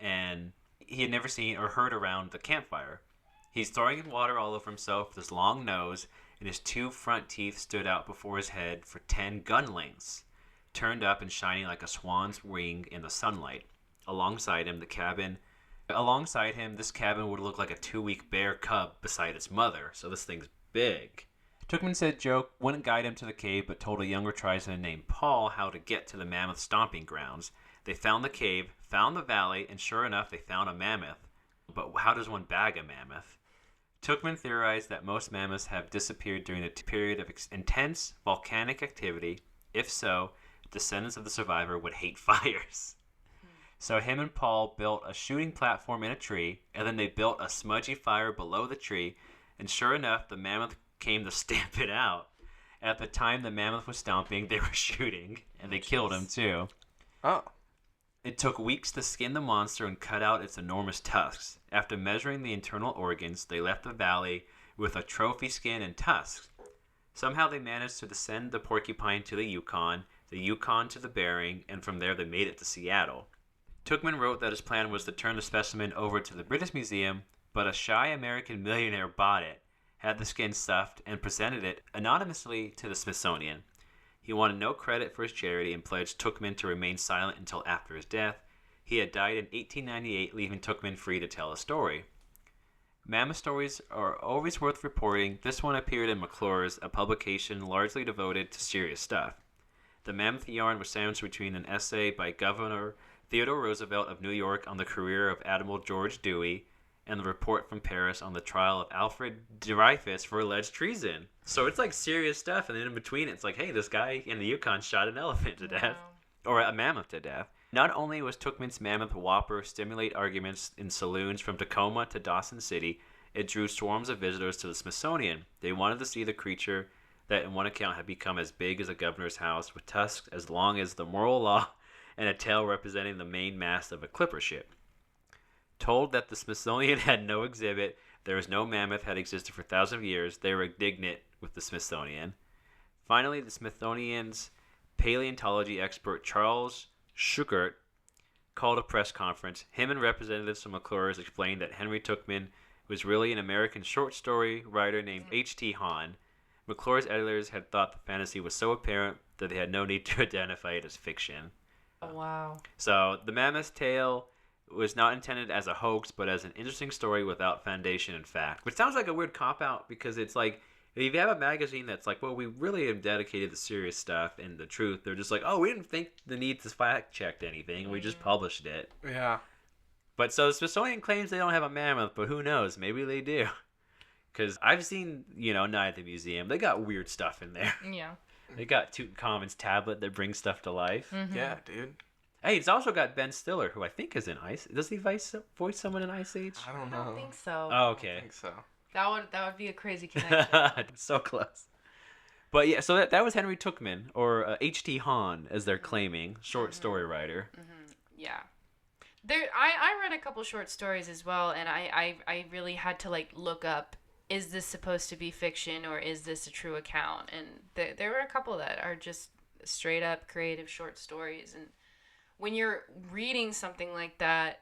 or heard around the campfire. He's throwing water all over himself with his long nose, and his 2 front teeth stood out before his head for 10 gun lengths, turned up and shining like a swan's wing in the sunlight. Alongside him, this cabin would look like a 2-week bear cub beside its mother, so this thing's big. Tookman said Joe wouldn't guide him to the cave, but told a younger tribesman named Paul how to get to the mammoth stomping grounds. They found the cave, found the valley, and sure enough, they found a mammoth. But how does one bag a mammoth? Tookman theorized that most mammoths have disappeared during a period of intense volcanic activity. If so, descendants of the survivor would hate fires. So him and Paul built a shooting platform in a tree, and then they built a smudgy fire below the tree, and sure enough, the mammoth came to stamp it out. At the time the mammoth was stomping, they were shooting, and they killed him too. Oh. It took weeks to skin the monster and cut out its enormous tusks. After measuring the internal organs, they left the valley with a trophy skin and tusks. Somehow they managed to descend the Porcupine to the Yukon to the Bering, and from there they made it to Seattle. Tookman wrote that his plan was to turn the specimen over to the British Museum, but a shy American millionaire bought it, had the skin stuffed, and presented it anonymously to the Smithsonian. He wanted no credit for his charity and pledged Tookman to remain silent until after his death. He had died in 1898, leaving Tookman free to tell a story. Mammoth stories are always worth reporting. This one appeared in McClure's, a publication largely devoted to serious stuff. The mammoth yarn was sandwiched between an essay by Governor Theodore Roosevelt of New York on the career of Admiral George Dewey, and the report from Paris on the trial of Alfred Dreyfus for alleged treason. So it's serious stuff, and then in between it's hey, this guy in the Yukon shot an elephant to death. Or a mammoth to death. Not only was Tookman's mammoth whopper stimulate arguments in saloons from Tacoma to Dawson City, it drew swarms of visitors to the Smithsonian. They wanted to see the creature that in one account had become as big as a governor's house, with tusks as long as the moral law, and a tail representing the main mast of a clipper ship. Told that the Smithsonian had no exhibit, there was no mammoth had existed for thousands of years, they were indignant with the Smithsonian. Finally, the Smithsonian's paleontology expert Charles Schuckert called a press conference. Him and representatives from McClure's explained that Henry Tookman was really an American short story writer named H.T. Hahn. McClure's editors had thought the fantasy was so apparent that they had no need to identify it as fiction. Oh, wow. So the mammoth's tale was not intended as a hoax, but as an interesting story without foundation in fact. Which sounds like a weird cop-out because it's If you have a magazine that's like, well, we really have dedicated to serious stuff and the truth, they're just like, oh, we didn't think the need to fact check anything. We just published it. Yeah. But so Smithsonian claims they don't have a mammoth, but who knows? Maybe they do. Because I've seen, Night at the Museum. They got weird stuff in there. Yeah. They got Tutankhamun's tablet that brings stuff to life. Mm-hmm. Yeah, dude. Hey, it's also got Ben Stiller, who I think is in Ice. Does he voice someone in Ice Age? I don't I know. don't think so. Oh, okay. I think so. That would be a crazy connection. So close. But yeah, so that was Henry Tuchman, or H.T. Hahn, as they're claiming, short story writer. Yeah. I read a couple short stories as well, and I really had to like look up, is this supposed to be fiction or is this a true account? And there were a couple that are just straight up creative short stories. And when you're reading something like that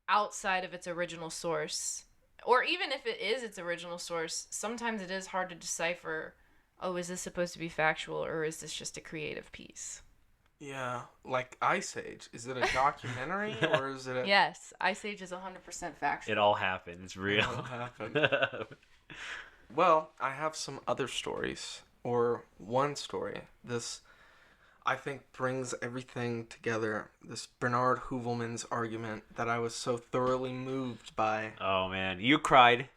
outside of its original source, or even if it is its original source, sometimes it is hard to decipher, oh, is this supposed to be factual or is this just a creative piece? Yeah, like Ice Age. Is it a documentary or is it a... Yes, Ice Age is 100% factual. It all happened. It's real. It all happened. Well, I have some other stories, or one story. This, I think, brings everything together. This Bernard Hoovelman's argument that I was so thoroughly moved by. Oh, man. You cried.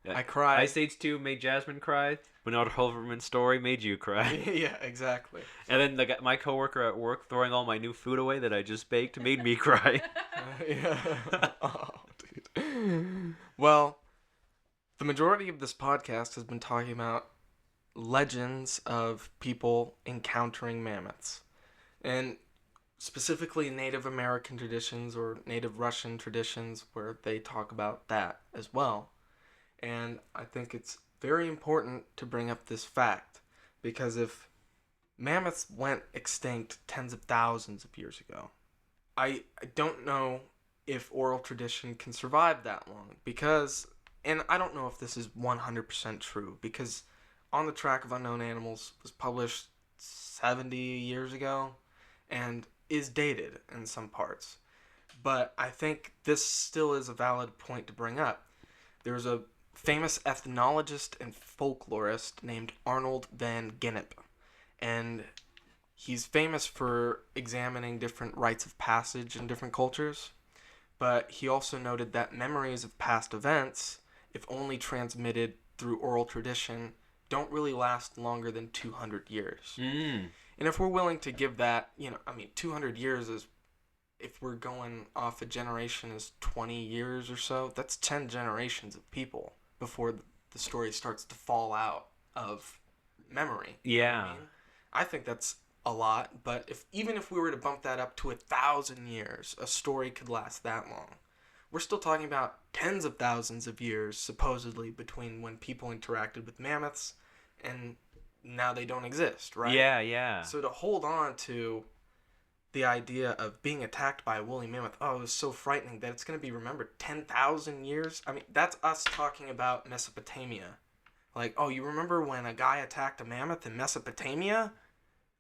I cried. Ice Age 2 made Jasmine cry. Bernard Hooverman's story made you cry. Yeah, exactly. And then my coworker at work throwing all my new food away that I just baked made me cry. Yeah. Oh, dude. Well, the majority of this podcast has been talking about legends of people encountering mammoths. And specifically Native American traditions or Native Russian traditions where they talk about that as well. And I think it's very important to bring up this fact, because if mammoths went extinct tens of thousands of years ago, I don't know if oral tradition can survive that long, because, and I don't know if this is 100% true, because On the Track of Unknown Animals was published 70 years ago and is dated in some parts. But I think this still is a valid point to bring up. There's a famous ethnologist and folklorist named Arnold van Gennep, and he's famous for examining different rites of passage in different cultures, but he also noted that memories of past events, if only transmitted through oral tradition, don't really last longer than 200 years. And if we're willing to give that, 200 years is, if we're going off a generation as 20 years or so, that's 10 generations of people before the story starts to fall out of memory. Yeah. I think that's a lot, but even if we were to bump that up to 1,000 years, a story could last that long. We're still talking about tens of thousands of years, supposedly, between when people interacted with mammoths and now they don't exist, right? Yeah. So to hold on to the idea of being attacked by a woolly mammoth, oh, it was so frightening that it's going to be remembered 10,000 years? I mean, that's us talking about Mesopotamia. Like, oh, you remember when a guy attacked a mammoth in Mesopotamia?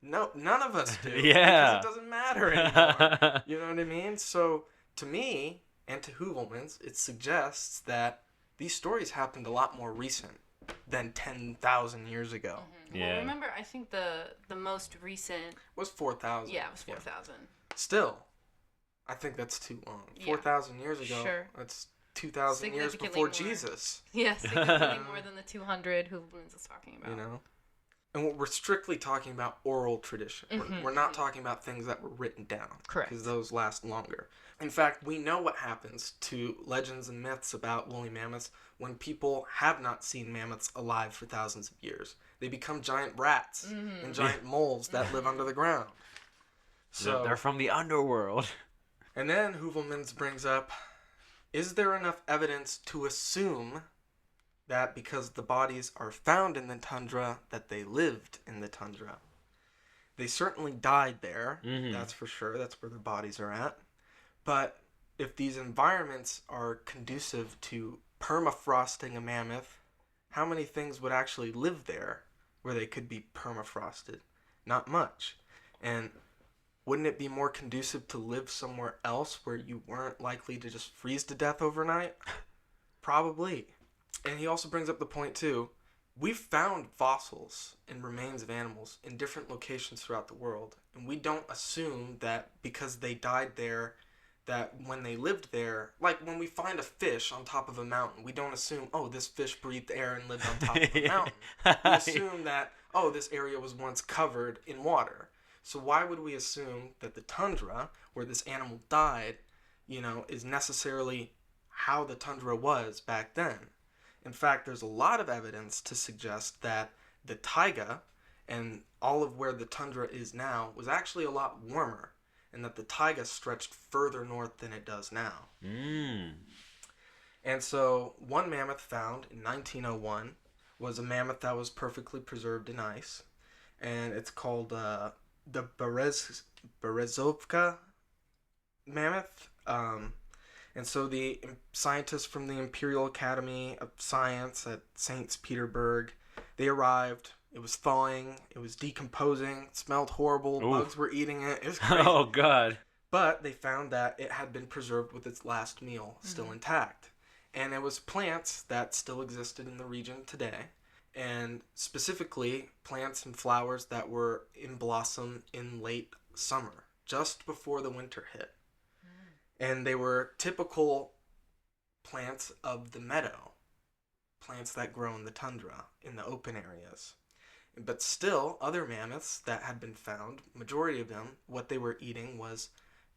No, none of us do. Yeah. Because it doesn't matter anymore. You know what I mean? So, to me, and to Hoovelmans, it suggests that these stories happened a lot more recent than 10,000 years ago. Yeah. Well, remember, I think the most recent... It was 4,000. Yeah, it was 4,000. Still, I think that's too long. Yeah. 4,000 years ago, Sure. that's 2,000 years Significantly before more. Jesus. Yeah, significantly more than the 200 Hoovermans is talking about. You know? And we're strictly talking about oral tradition. We're not talking about things that were written down. Correct. Because those last longer. In fact, we know what happens to legends and myths about woolly mammoths when people have not seen mammoths alive for thousands of years. They become giant rats and giant moles that live under the ground. So They're from the underworld. And then Hoovelmans brings up, is there enough evidence to assume that because the bodies are found in the tundra, that they lived in the tundra? They certainly died there, that's for sure. That's where their bodies are at. But if these environments are conducive to permafrosting a mammoth, how many things would actually live there where they could be permafrosted? Not much. And wouldn't it be more conducive to live somewhere else where you weren't likely to just freeze to death overnight? Probably. And he also brings up the point, too, we've found fossils and remains of animals in different locations throughout the world, and we don't assume that because they died there, that when they lived there, like when we find a fish on top of a mountain, we don't assume, oh, this fish breathed air and lived on top of a mountain. We assume that, oh, this area was once covered in water. So why would we assume that the tundra, where this animal died, is necessarily how the tundra was back then? In fact, there's a lot of evidence to suggest that the taiga and all of where the tundra is now was actually a lot warmer, and that the taiga stretched further north than it does now. And so one mammoth found in 1901 was a mammoth that was perfectly preserved in ice, and it's called the Berezovka mammoth. And so the scientists from the Imperial Academy of Science at St. Petersburg, they arrived. It was thawing. It was decomposing. It smelled horrible. Ooh. Bugs were eating it. It was crazy. Oh, God. But they found that it had been preserved with its last meal still intact. And it was plants that still existed in the region today. And specifically, plants and flowers that were in blossom in late summer, just before the winter hit. And they were typical plants of the meadow, plants that grow in the tundra, in the open areas. But still, other mammoths that had been found, majority of them, what they were eating was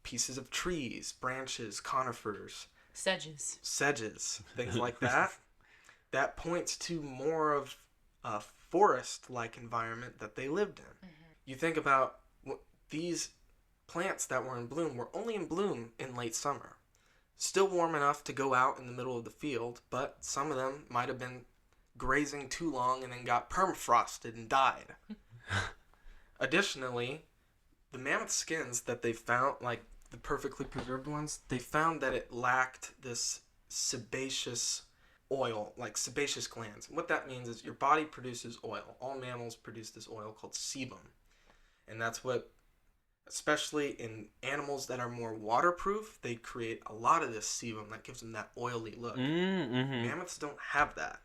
pieces of trees, branches, conifers. Sedges, things like that. That points to more of a forest-like environment that they lived in. You think about these plants that were in bloom were only in bloom in late summer. Still warm enough to go out in the middle of the field, but some of them might have been grazing too long and then got permafrosted and died. Additionally, the mammoth skins that they found, like the perfectly preserved ones, they found that it lacked this sebaceous oil, like sebaceous glands. And what that means is your body produces oil. All mammals produce this oil called sebum. And that's what, especially in animals that are more waterproof, they create a lot of this sebum that gives them that oily look. Mammoths don't have that.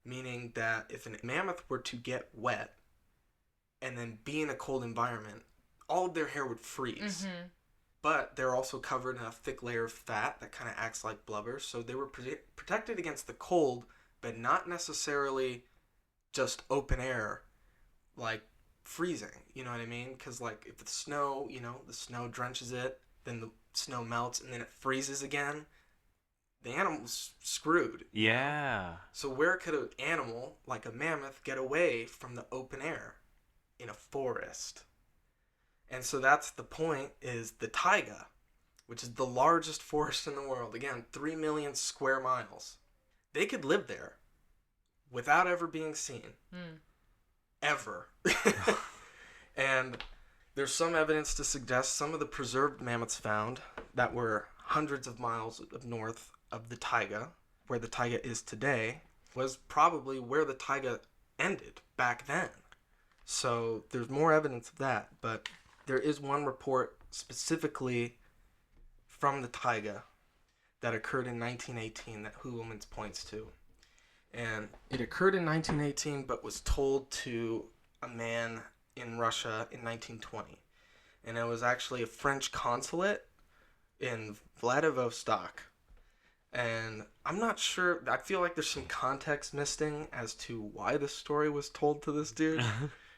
Meaning that if a mammoth were to get wet and then be in a cold environment, all of their hair would freeze. But they're also covered in a thick layer of fat that kind of acts like blubber. So they were protected against the cold, but not necessarily just open air, like freezing. You know what I mean? Because like if the snow, the snow drenches it, then the snow melts and then it freezes again. The animal's screwed. Yeah. So where could an animal like a mammoth get away from the open air? In a forest. And so that's the point, is the taiga, which is the largest forest in the world. Again, 3 million square miles. They could live there without ever being seen. Ever. And there's some evidence to suggest some of the preserved mammoths found that were hundreds of miles north of the taiga, where the taiga is today, was probably where the taiga ended back then. So there's more evidence of that, but there is one report specifically from the taiga that occurred in 1918 that Houwelmans points to. And it occurred in 1918 but was told to a man in Russia in 1920. And it was actually a French consulate in Vladivostok. And I'm not sure, I feel like there's some context missing as to why this story was told to this dude.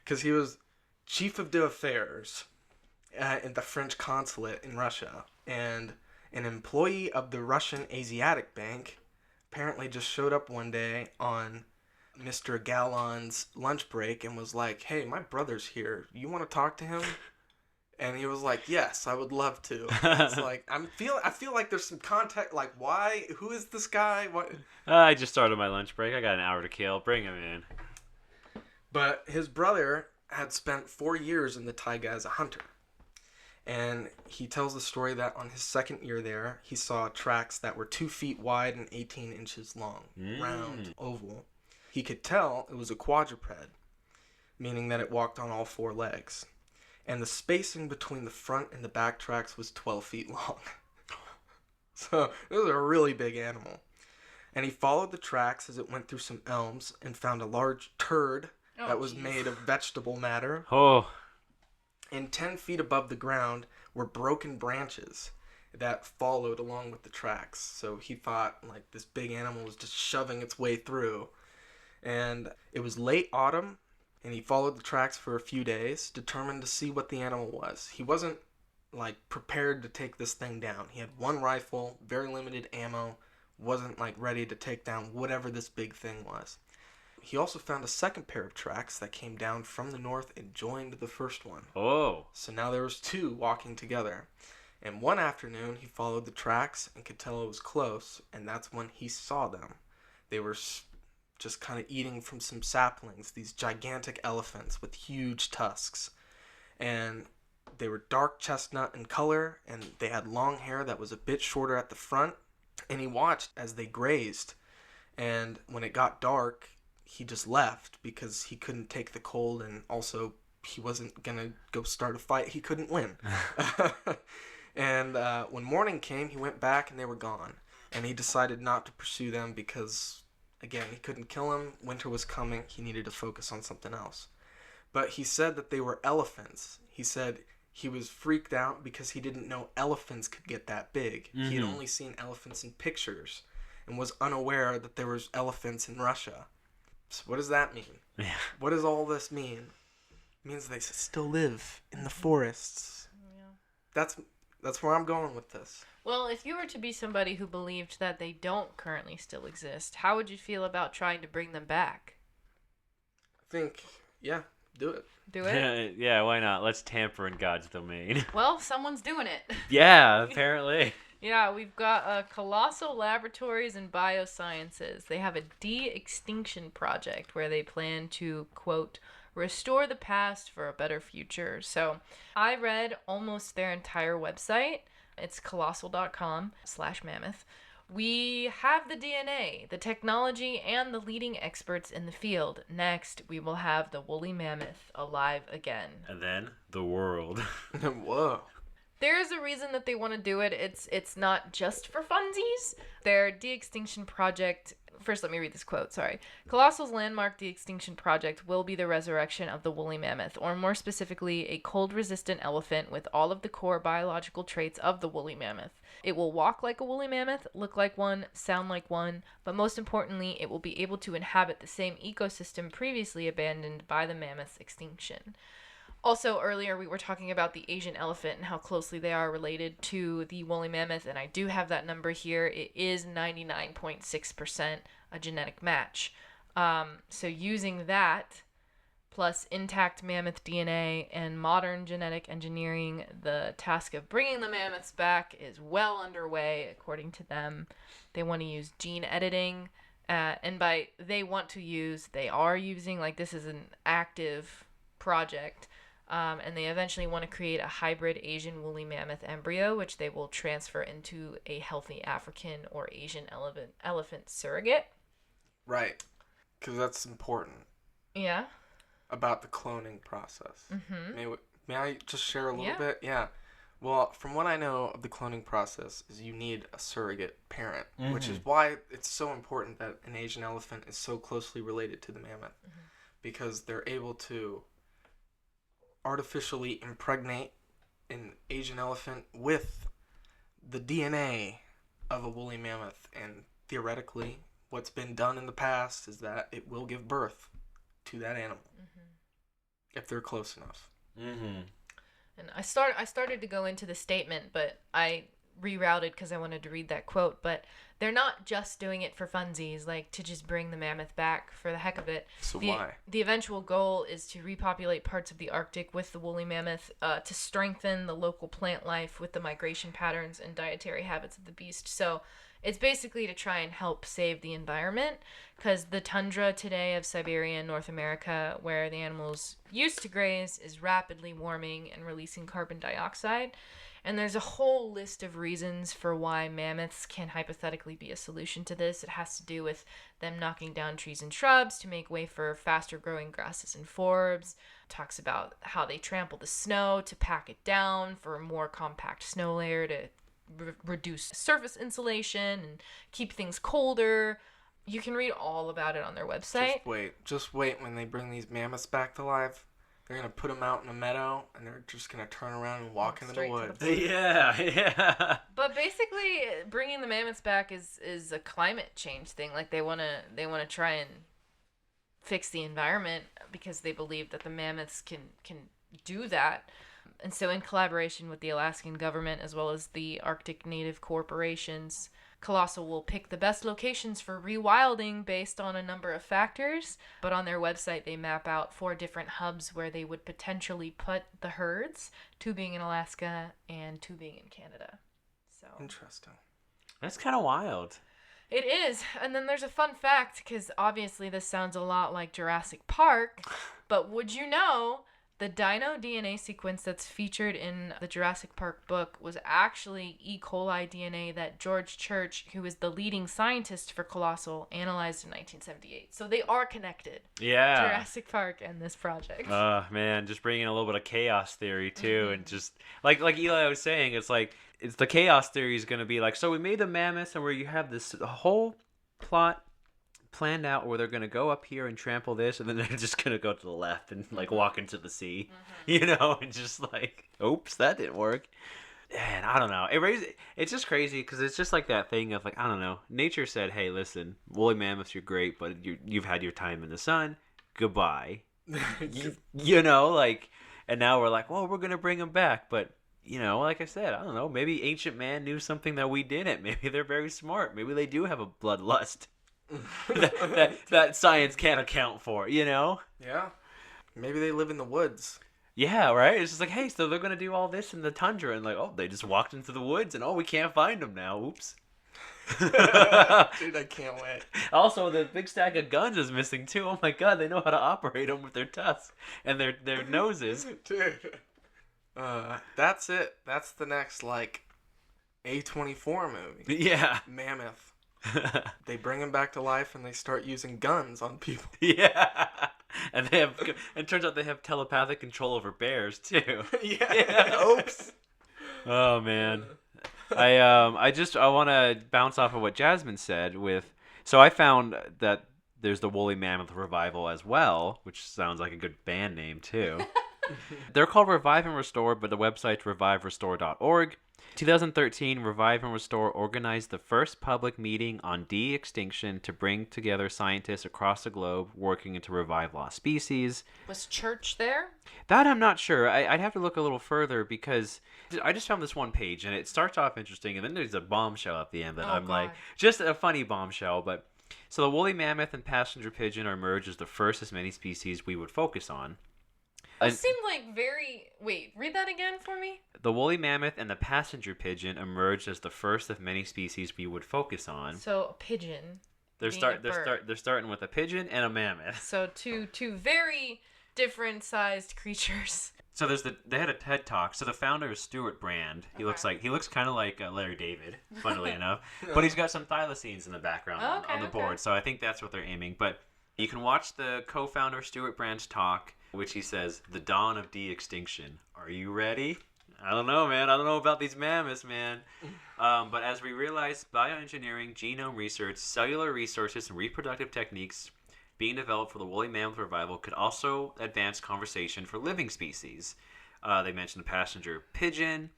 Because he was chief of affairs in the French consulate in Russia. And an employee of the Russian Asiatic Bank apparently just showed up one day on Mr. Gallon's lunch break and was like, "Hey, my brother's here. You want to talk to him?" And he was like, "Yes, I would love to." It's like I feel like there's some context, like why? Who is this guy? What? I just started my lunch break. I got an hour to kill. Bring him in. But his brother had spent 4 years in the taiga as a hunter. And he tells the story that on his second year there, he saw tracks that were 2 feet wide and 18 inches long, round, oval. He could tell it was a quadruped, meaning that it walked on all 4 legs. And the spacing between the front and the back tracks was 12 feet long. So it was a really big animal. And he followed the tracks as it went through some elms and found a large turd that was made of vegetable matter. Oh. And 10 feet above the ground were broken branches that followed along with the tracks. So he thought like this big animal was just shoving its way through. And it was late autumn, and he followed the tracks for a few days, determined to see what the animal was. He wasn't like prepared to take this thing down. He had one rifle, very limited ammo, wasn't like ready to take down whatever this big thing was. He also found a second pair of tracks that came down from the north and joined the first one. Oh. So now there was two walking together. And one afternoon, he followed the tracks and could tell it was close, and that's when he saw them. They were just kind of eating from some saplings, these gigantic elephants with huge tusks. And they were dark chestnut in color, and they had long hair that was a bit shorter at the front. And he watched as they grazed. And when it got dark, he just left because he couldn't take the cold, and also he wasn't going to go start a fight. He couldn't win. And when morning came, he went back and they were gone. And he decided not to pursue them because, again, he couldn't kill them. Winter was coming. He needed to focus on something else. But he said that they were elephants. He said he was freaked out because he didn't know elephants could get that big. Mm-hmm. He had only seen elephants in pictures and was unaware that there was elephants in Russia. So what does that mean? Yeah. What does all this mean? It means they still live in the forests. Yeah. That's where I'm going with this. Well, if you were to be somebody who believed that they don't currently still exist, how would you feel about trying to bring them back? I think, yeah, do it. Do it? Yeah, why not? Let's tamper in God's domain. Well, someone's doing it. Yeah, apparently. Yeah, we've got Colossal Laboratories and Biosciences. They have a de-extinction project where they plan to, quote, restore the past for a better future. So I read almost their entire website. It's colossal.com/mammoth. We have the DNA, the technology, and the leading experts in the field. Next, we will have the woolly mammoth alive again. And then the world. Whoa. There is a reason that they want to do it. It's not just for funsies. Their de-extinction project... First, let me read this quote, sorry. Colossal's landmark de-extinction project will be the resurrection of the woolly mammoth, or more specifically, a cold-resistant elephant with all of the core biological traits of the woolly mammoth. It will walk like a woolly mammoth, look like one, sound like one, but most importantly, it will be able to inhabit the same ecosystem previously abandoned by the mammoth's extinction. Also, earlier we were talking about the Asian elephant and how closely they are related to the woolly mammoth, and I do have that number here. It is 99.6% a genetic match. So using that, plus intact mammoth DNA and modern genetic engineering, the task of bringing the mammoths back is well underway, according to them. They want to use gene editing, and by they want to use, they are using, like this is an active project. And they eventually want to create a hybrid Asian woolly mammoth embryo, which they will transfer into a healthy African or Asian elephant surrogate. Right. Because that's important. Yeah. About the cloning process. Mm-hmm. May I just share a little Yeah. bit? Yeah. Well, from what I know of the cloning process is you need a surrogate parent, which is why it's so important that an Asian elephant is so closely related to the mammoth. Because they're able to artificially impregnate an Asian elephant with the DNA of a woolly mammoth, and theoretically what's been done in the past is that it will give birth to that animal if they're close enough. And I started to go into the statement, but I rerouted because I wanted to read that quote. But they're not just doing it for funsies, like to just bring the mammoth back for the heck of it. So why? The eventual goal is to repopulate parts of the Arctic with the woolly mammoth, to strengthen the local plant life with the migration patterns and dietary habits of the beast. So it's basically to try and help save the environment, because the tundra today of Siberia and North America, where the animals used to graze, is rapidly warming and releasing carbon dioxide. And there's a whole list of reasons for why mammoths can hypothetically be a solution to this. It has to do with them knocking down trees and shrubs to make way for faster growing grasses and forbs. It talks about how they trample the snow to pack it down for a more compact snow layer to reduce surface insulation and keep things colder. You can read all about it on their website. Just wait. When they bring these mammoths back to life, they're gonna put them out in a meadow, and they're just gonna turn around and walk into the woods. Yeah. But basically, bringing the mammoths back is a climate change thing. Like they wanna try and fix the environment because they believe that the mammoths can do that. And so, in collaboration with the Alaskan government as well as the Arctic Native corporations, Colossal will pick the best locations for rewilding based on a number of factors, but on their website they map out 4 different hubs where they would potentially put the herds, 2 being in Alaska and 2 being in Canada. So Interesting. That's kind of wild. it is. And then there's a fun fact, because obviously this sounds a lot like Jurassic Park, but would you know the dino DNA sequence that's featured in the Jurassic Park book was actually E. coli DNA that George Church, who is the leading scientist for Colossal, analyzed in 1978. So they are connected. Yeah. Jurassic Park and this project. Man, just bringing a little bit of chaos theory too, and just like Eli was saying, it's the chaos theory is going to be like, so we made the mammoths, and where you have this whole plot planned out where they're going to go up here and trample this, and then they're just going to go to the left and like walk into the sea, and just like, oops, that didn't work. And I don't know, it's just crazy because it's just like that thing of like, I don't know, nature said, hey, listen, woolly mammoths, you're great, but you've had your time in the sun, goodbye. And now we're like, well, we're going to bring them back, but like I said, I don't know, maybe ancient man knew something that we didn't. Maybe they're very smart. Maybe they do have a bloodlust that science can't account for, Yeah. Maybe they live in the woods. Yeah, right? It's just like, hey, so they're going to do all this in the tundra, and like, oh, they just walked into the woods, and we can't find them now. Oops. Dude, I can't wait. Also, the big stack of guns is missing, too. Oh my god, they know how to operate them with their tusks and their noses. Dude. That's it. That's the next, like, A24 movie. Yeah. Mammoth. They bring him back to life and they start using guns on people. Yeah. And it turns out they have telepathic control over bears too. Yeah. Oops. Oh man. I want to bounce off of what Jasmine said so I found that there's the Woolly Mammoth Revival as well, which sounds like a good band name too. They're called Revive and Restore, but the website's reviverestore.org. 2013, Revive and Restore organized the first public meeting on de-extinction to bring together scientists across the globe working to revive lost species. Was Church there? That I'm not sure. I'd have to look a little further because I just found this one page and it starts off interesting and then there's a bombshell at the end that I'm God. Like, just a funny bombshell. But so the woolly mammoth and passenger pigeon are merged as the first as many species we would focus on. It seemed like very... Wait, read that again for me? The woolly mammoth and the passenger pigeon emerged as the first of many species we would focus on. So a pigeon. They're starting with a pigeon and a mammoth. So two very different sized creatures. So they had a TED Talk. So the founder is Stuart Brand. He looks kind of like Larry David, funnily enough, but he's got some thylacines in the background on the board. So I think that's what they're aiming. But you can watch the co-founder Stuart Brand's talk, which he says, the dawn of de-extinction. Are you ready? I don't know, man. I don't know about these mammoths, man. But as we realize, bioengineering, genome research, cellular resources, and reproductive techniques being developed for the woolly mammoth revival could also advance conversation for living species. They mentioned the passenger pigeon.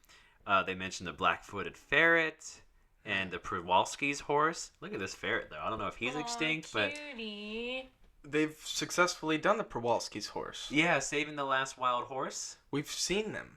They mentioned the black-footed ferret and the Przewalski's horse. Look at this ferret, though. I don't know if he's extinct, cutie. But they've successfully done the Przewalski's horse. Yeah, saving the last wild horse. We've seen them.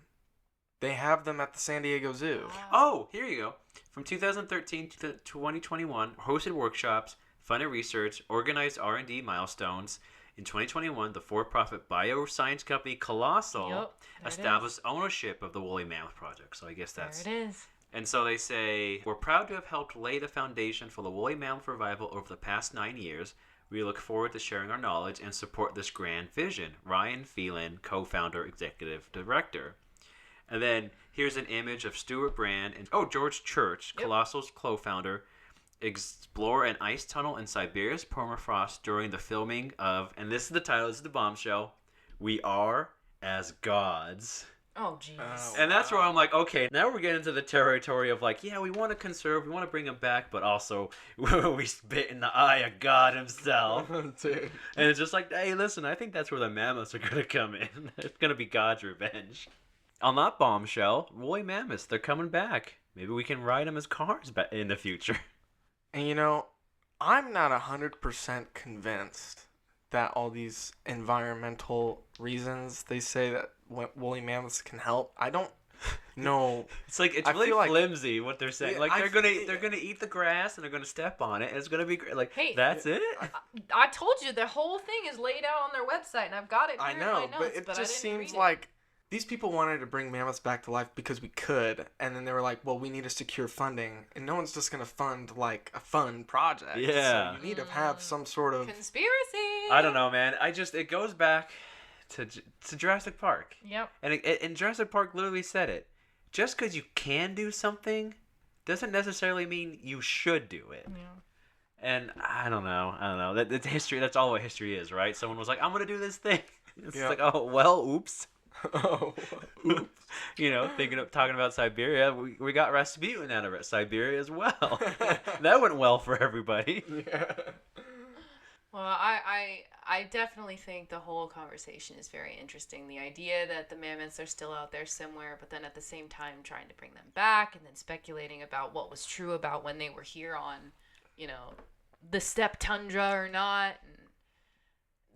They have them at the San Diego Zoo. Wow. Oh, here you go. From 2013 to 2021, hosted workshops, funded research, organized R&D milestones. In 2021, the for-profit bioscience company Colossal established ownership of the Woolly Mammoth Project. So I guess that's... There it is. And so they say, we're proud to have helped lay the foundation for the Woolly Mammoth Revival over the past 9 years. We look forward to sharing our knowledge and support this grand vision. Ryan Phelan, co-founder, executive director. And then here's an image of Stuart Brand and George Church, Colossal's co-founder, explore an ice tunnel in Siberia's permafrost during the filming of, and this is the title, this is the bombshell, We Are as Gods. Oh, jeez. And that's where I'm like, okay, now we're getting into the territory of like, yeah, we want to conserve, we want to bring them back, but also we spit in the eye of God himself. Dude. And it's just like, hey, listen, I think that's where the mammoths are going to come in. It's going to be God's revenge. On that bombshell, woolly mammoths, they're coming back. Maybe we can ride them as cars in the future. And you know, I'm not 100% convinced that all these environmental reasons they say that woolly mammoths can help. I don't know. It's like it's I really feel like- flimsy what they're saying. Yeah, Like I they're gonna eat the grass and they're gonna step on it and it's gonna be great. Like Hey, that's it. I told you the whole thing is laid out on their website, and I've got it here I in know, my notes, but it I just didn't seems read it. like these people wanted to bring mammoths back to life because we could, and then they were like, well, we need to secure funding, and no one's just going to fund, like, a fun project. Yeah. So you need to have some sort of... Conspiracy. I don't know, man. It goes back to Jurassic Park. Yep. And Jurassic Park literally said it. Just because you can do something doesn't necessarily mean you should do it. Yeah. And I don't know. That's history. That's all what history is, right? Someone was like, I'm gonna do this thing. It's Yeah. like, oh well, oops. oh, oops. You know, talking about Siberia, we got Rasputin out of Siberia as well. That went well for everybody. Yeah. Well, I definitely think the whole conversation is very interesting. The idea that the mammoths are still out there somewhere, but then at the same time trying to bring them back, and then speculating about what was true about when they were here on, you know, the steppe tundra or not. And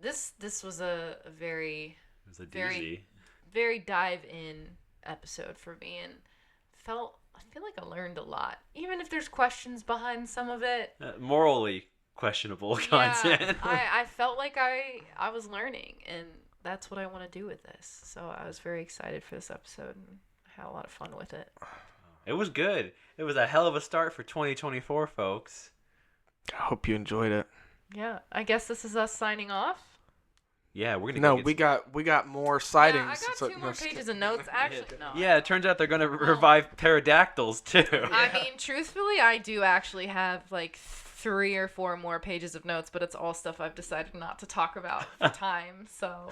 this was a very, It was a very, doozy. very dive in episode for me, and I feel like I learned a lot, even if there's questions behind some of it. Morally questionable content. Yeah, I felt like I was learning, and that's what I want to do with this. So I was very excited for this episode and had a lot of fun with it. It was good. It was a hell of a start for 2024, folks. I hope you enjoyed it. Yeah, I guess this is us signing off. Yeah, we're gonna. No, go get we got more sightings. Yeah, I got So- two no, more just pages kidding. of notes. Actually, no. Yeah, it turns out they're gonna revive pterodactyls too. I mean, truthfully, I do actually have like 3 or 4 more pages of notes, but it's all stuff I've decided not to talk about for time. So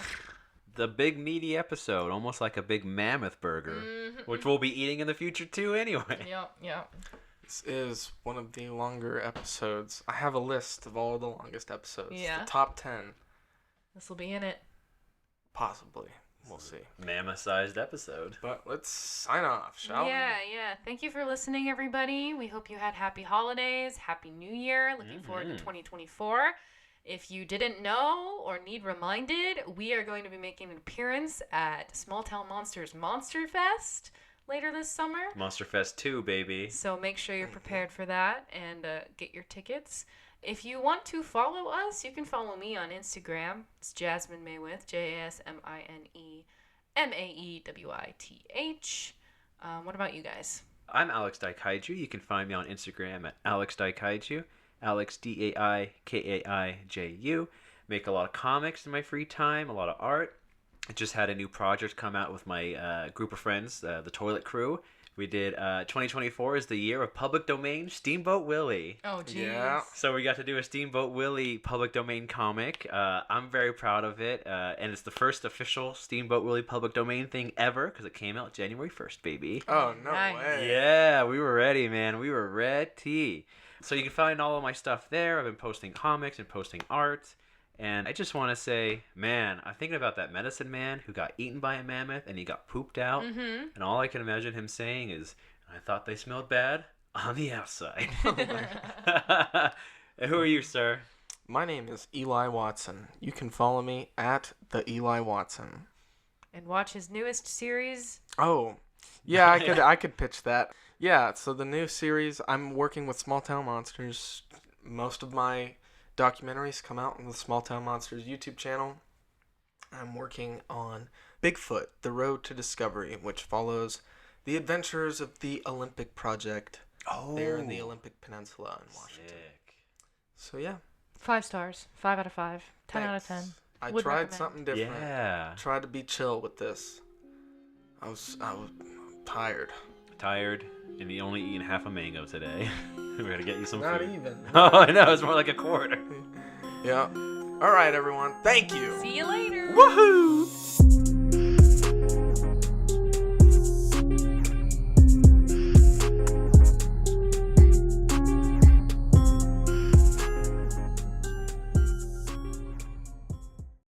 The big meaty episode, almost like a big mammoth burger, which we'll be eating in the future too. Anyway. yeah. This is one of the longer episodes. I have a list of all the longest episodes. Yeah. The top 10, This will be in it. possibly. We'll see. Mammoth-sized episode. But let's sign off, shall we? Yeah. Thank you for listening, everybody. We hope you had happy holidays, happy new year. Looking forward to 2024. If you didn't know or need reminded, we are going to be making an appearance at Small Town Monsters Monster Fest later this summer. Monster Fest 2, baby. So make sure you're prepared for that and get your tickets. If you want to follow us, you can follow me on Instagram. It's Jasmine Maywith, JasmineMaewith. What about you guys? I'm Alex Daikaiju. You can find me on Instagram at Alex Daikaiju. Alex Daikaiju. Make a lot of comics in my free time, a lot of art. I just had a new project come out with my group of friends, the Toilet Crew. We did 2024 is the year of public domain Steamboat Willie. Oh, jeez. Yeah. So we got to do a Steamboat Willie public domain comic. I'm very proud of it. And it's the first official Steamboat Willie public domain thing ever because it came out January 1st, baby. Oh, no Nice. way. Yeah, we were ready, man. We were ready. So you can find all of my stuff there. I've been posting comics and posting art. And I just want to say, man, I'm thinking about that medicine man who got eaten by a mammoth and he got pooped out. Mm-hmm. And all I can imagine him saying is, I thought they smelled bad on the outside. And who are you, sir? My name is Eli Watson. You can follow me at the Eli Watson. And watch his newest series. Oh, yeah, I could pitch that. Yeah, so the new series, I'm working with Small Town Monsters. Most of my documentaries come out on the Small Town Monsters YouTube channel. I'm working on Bigfoot, The Road to Discovery, which follows the adventures of the Olympic Project there in the Olympic Peninsula in Washington. Sick. So yeah. 5 stars. 5 out of 5. 10 out of Thanks. 10. I Would tried recommend. something different. Yeah. Tried to be chill with this. I was tired. Tired, and you only eating half a mango today. We're gonna get you some Not food. even. Oh, I know, it's more like a quarter. Yeah. All right, everyone. Thank you. See you later. Woohoo!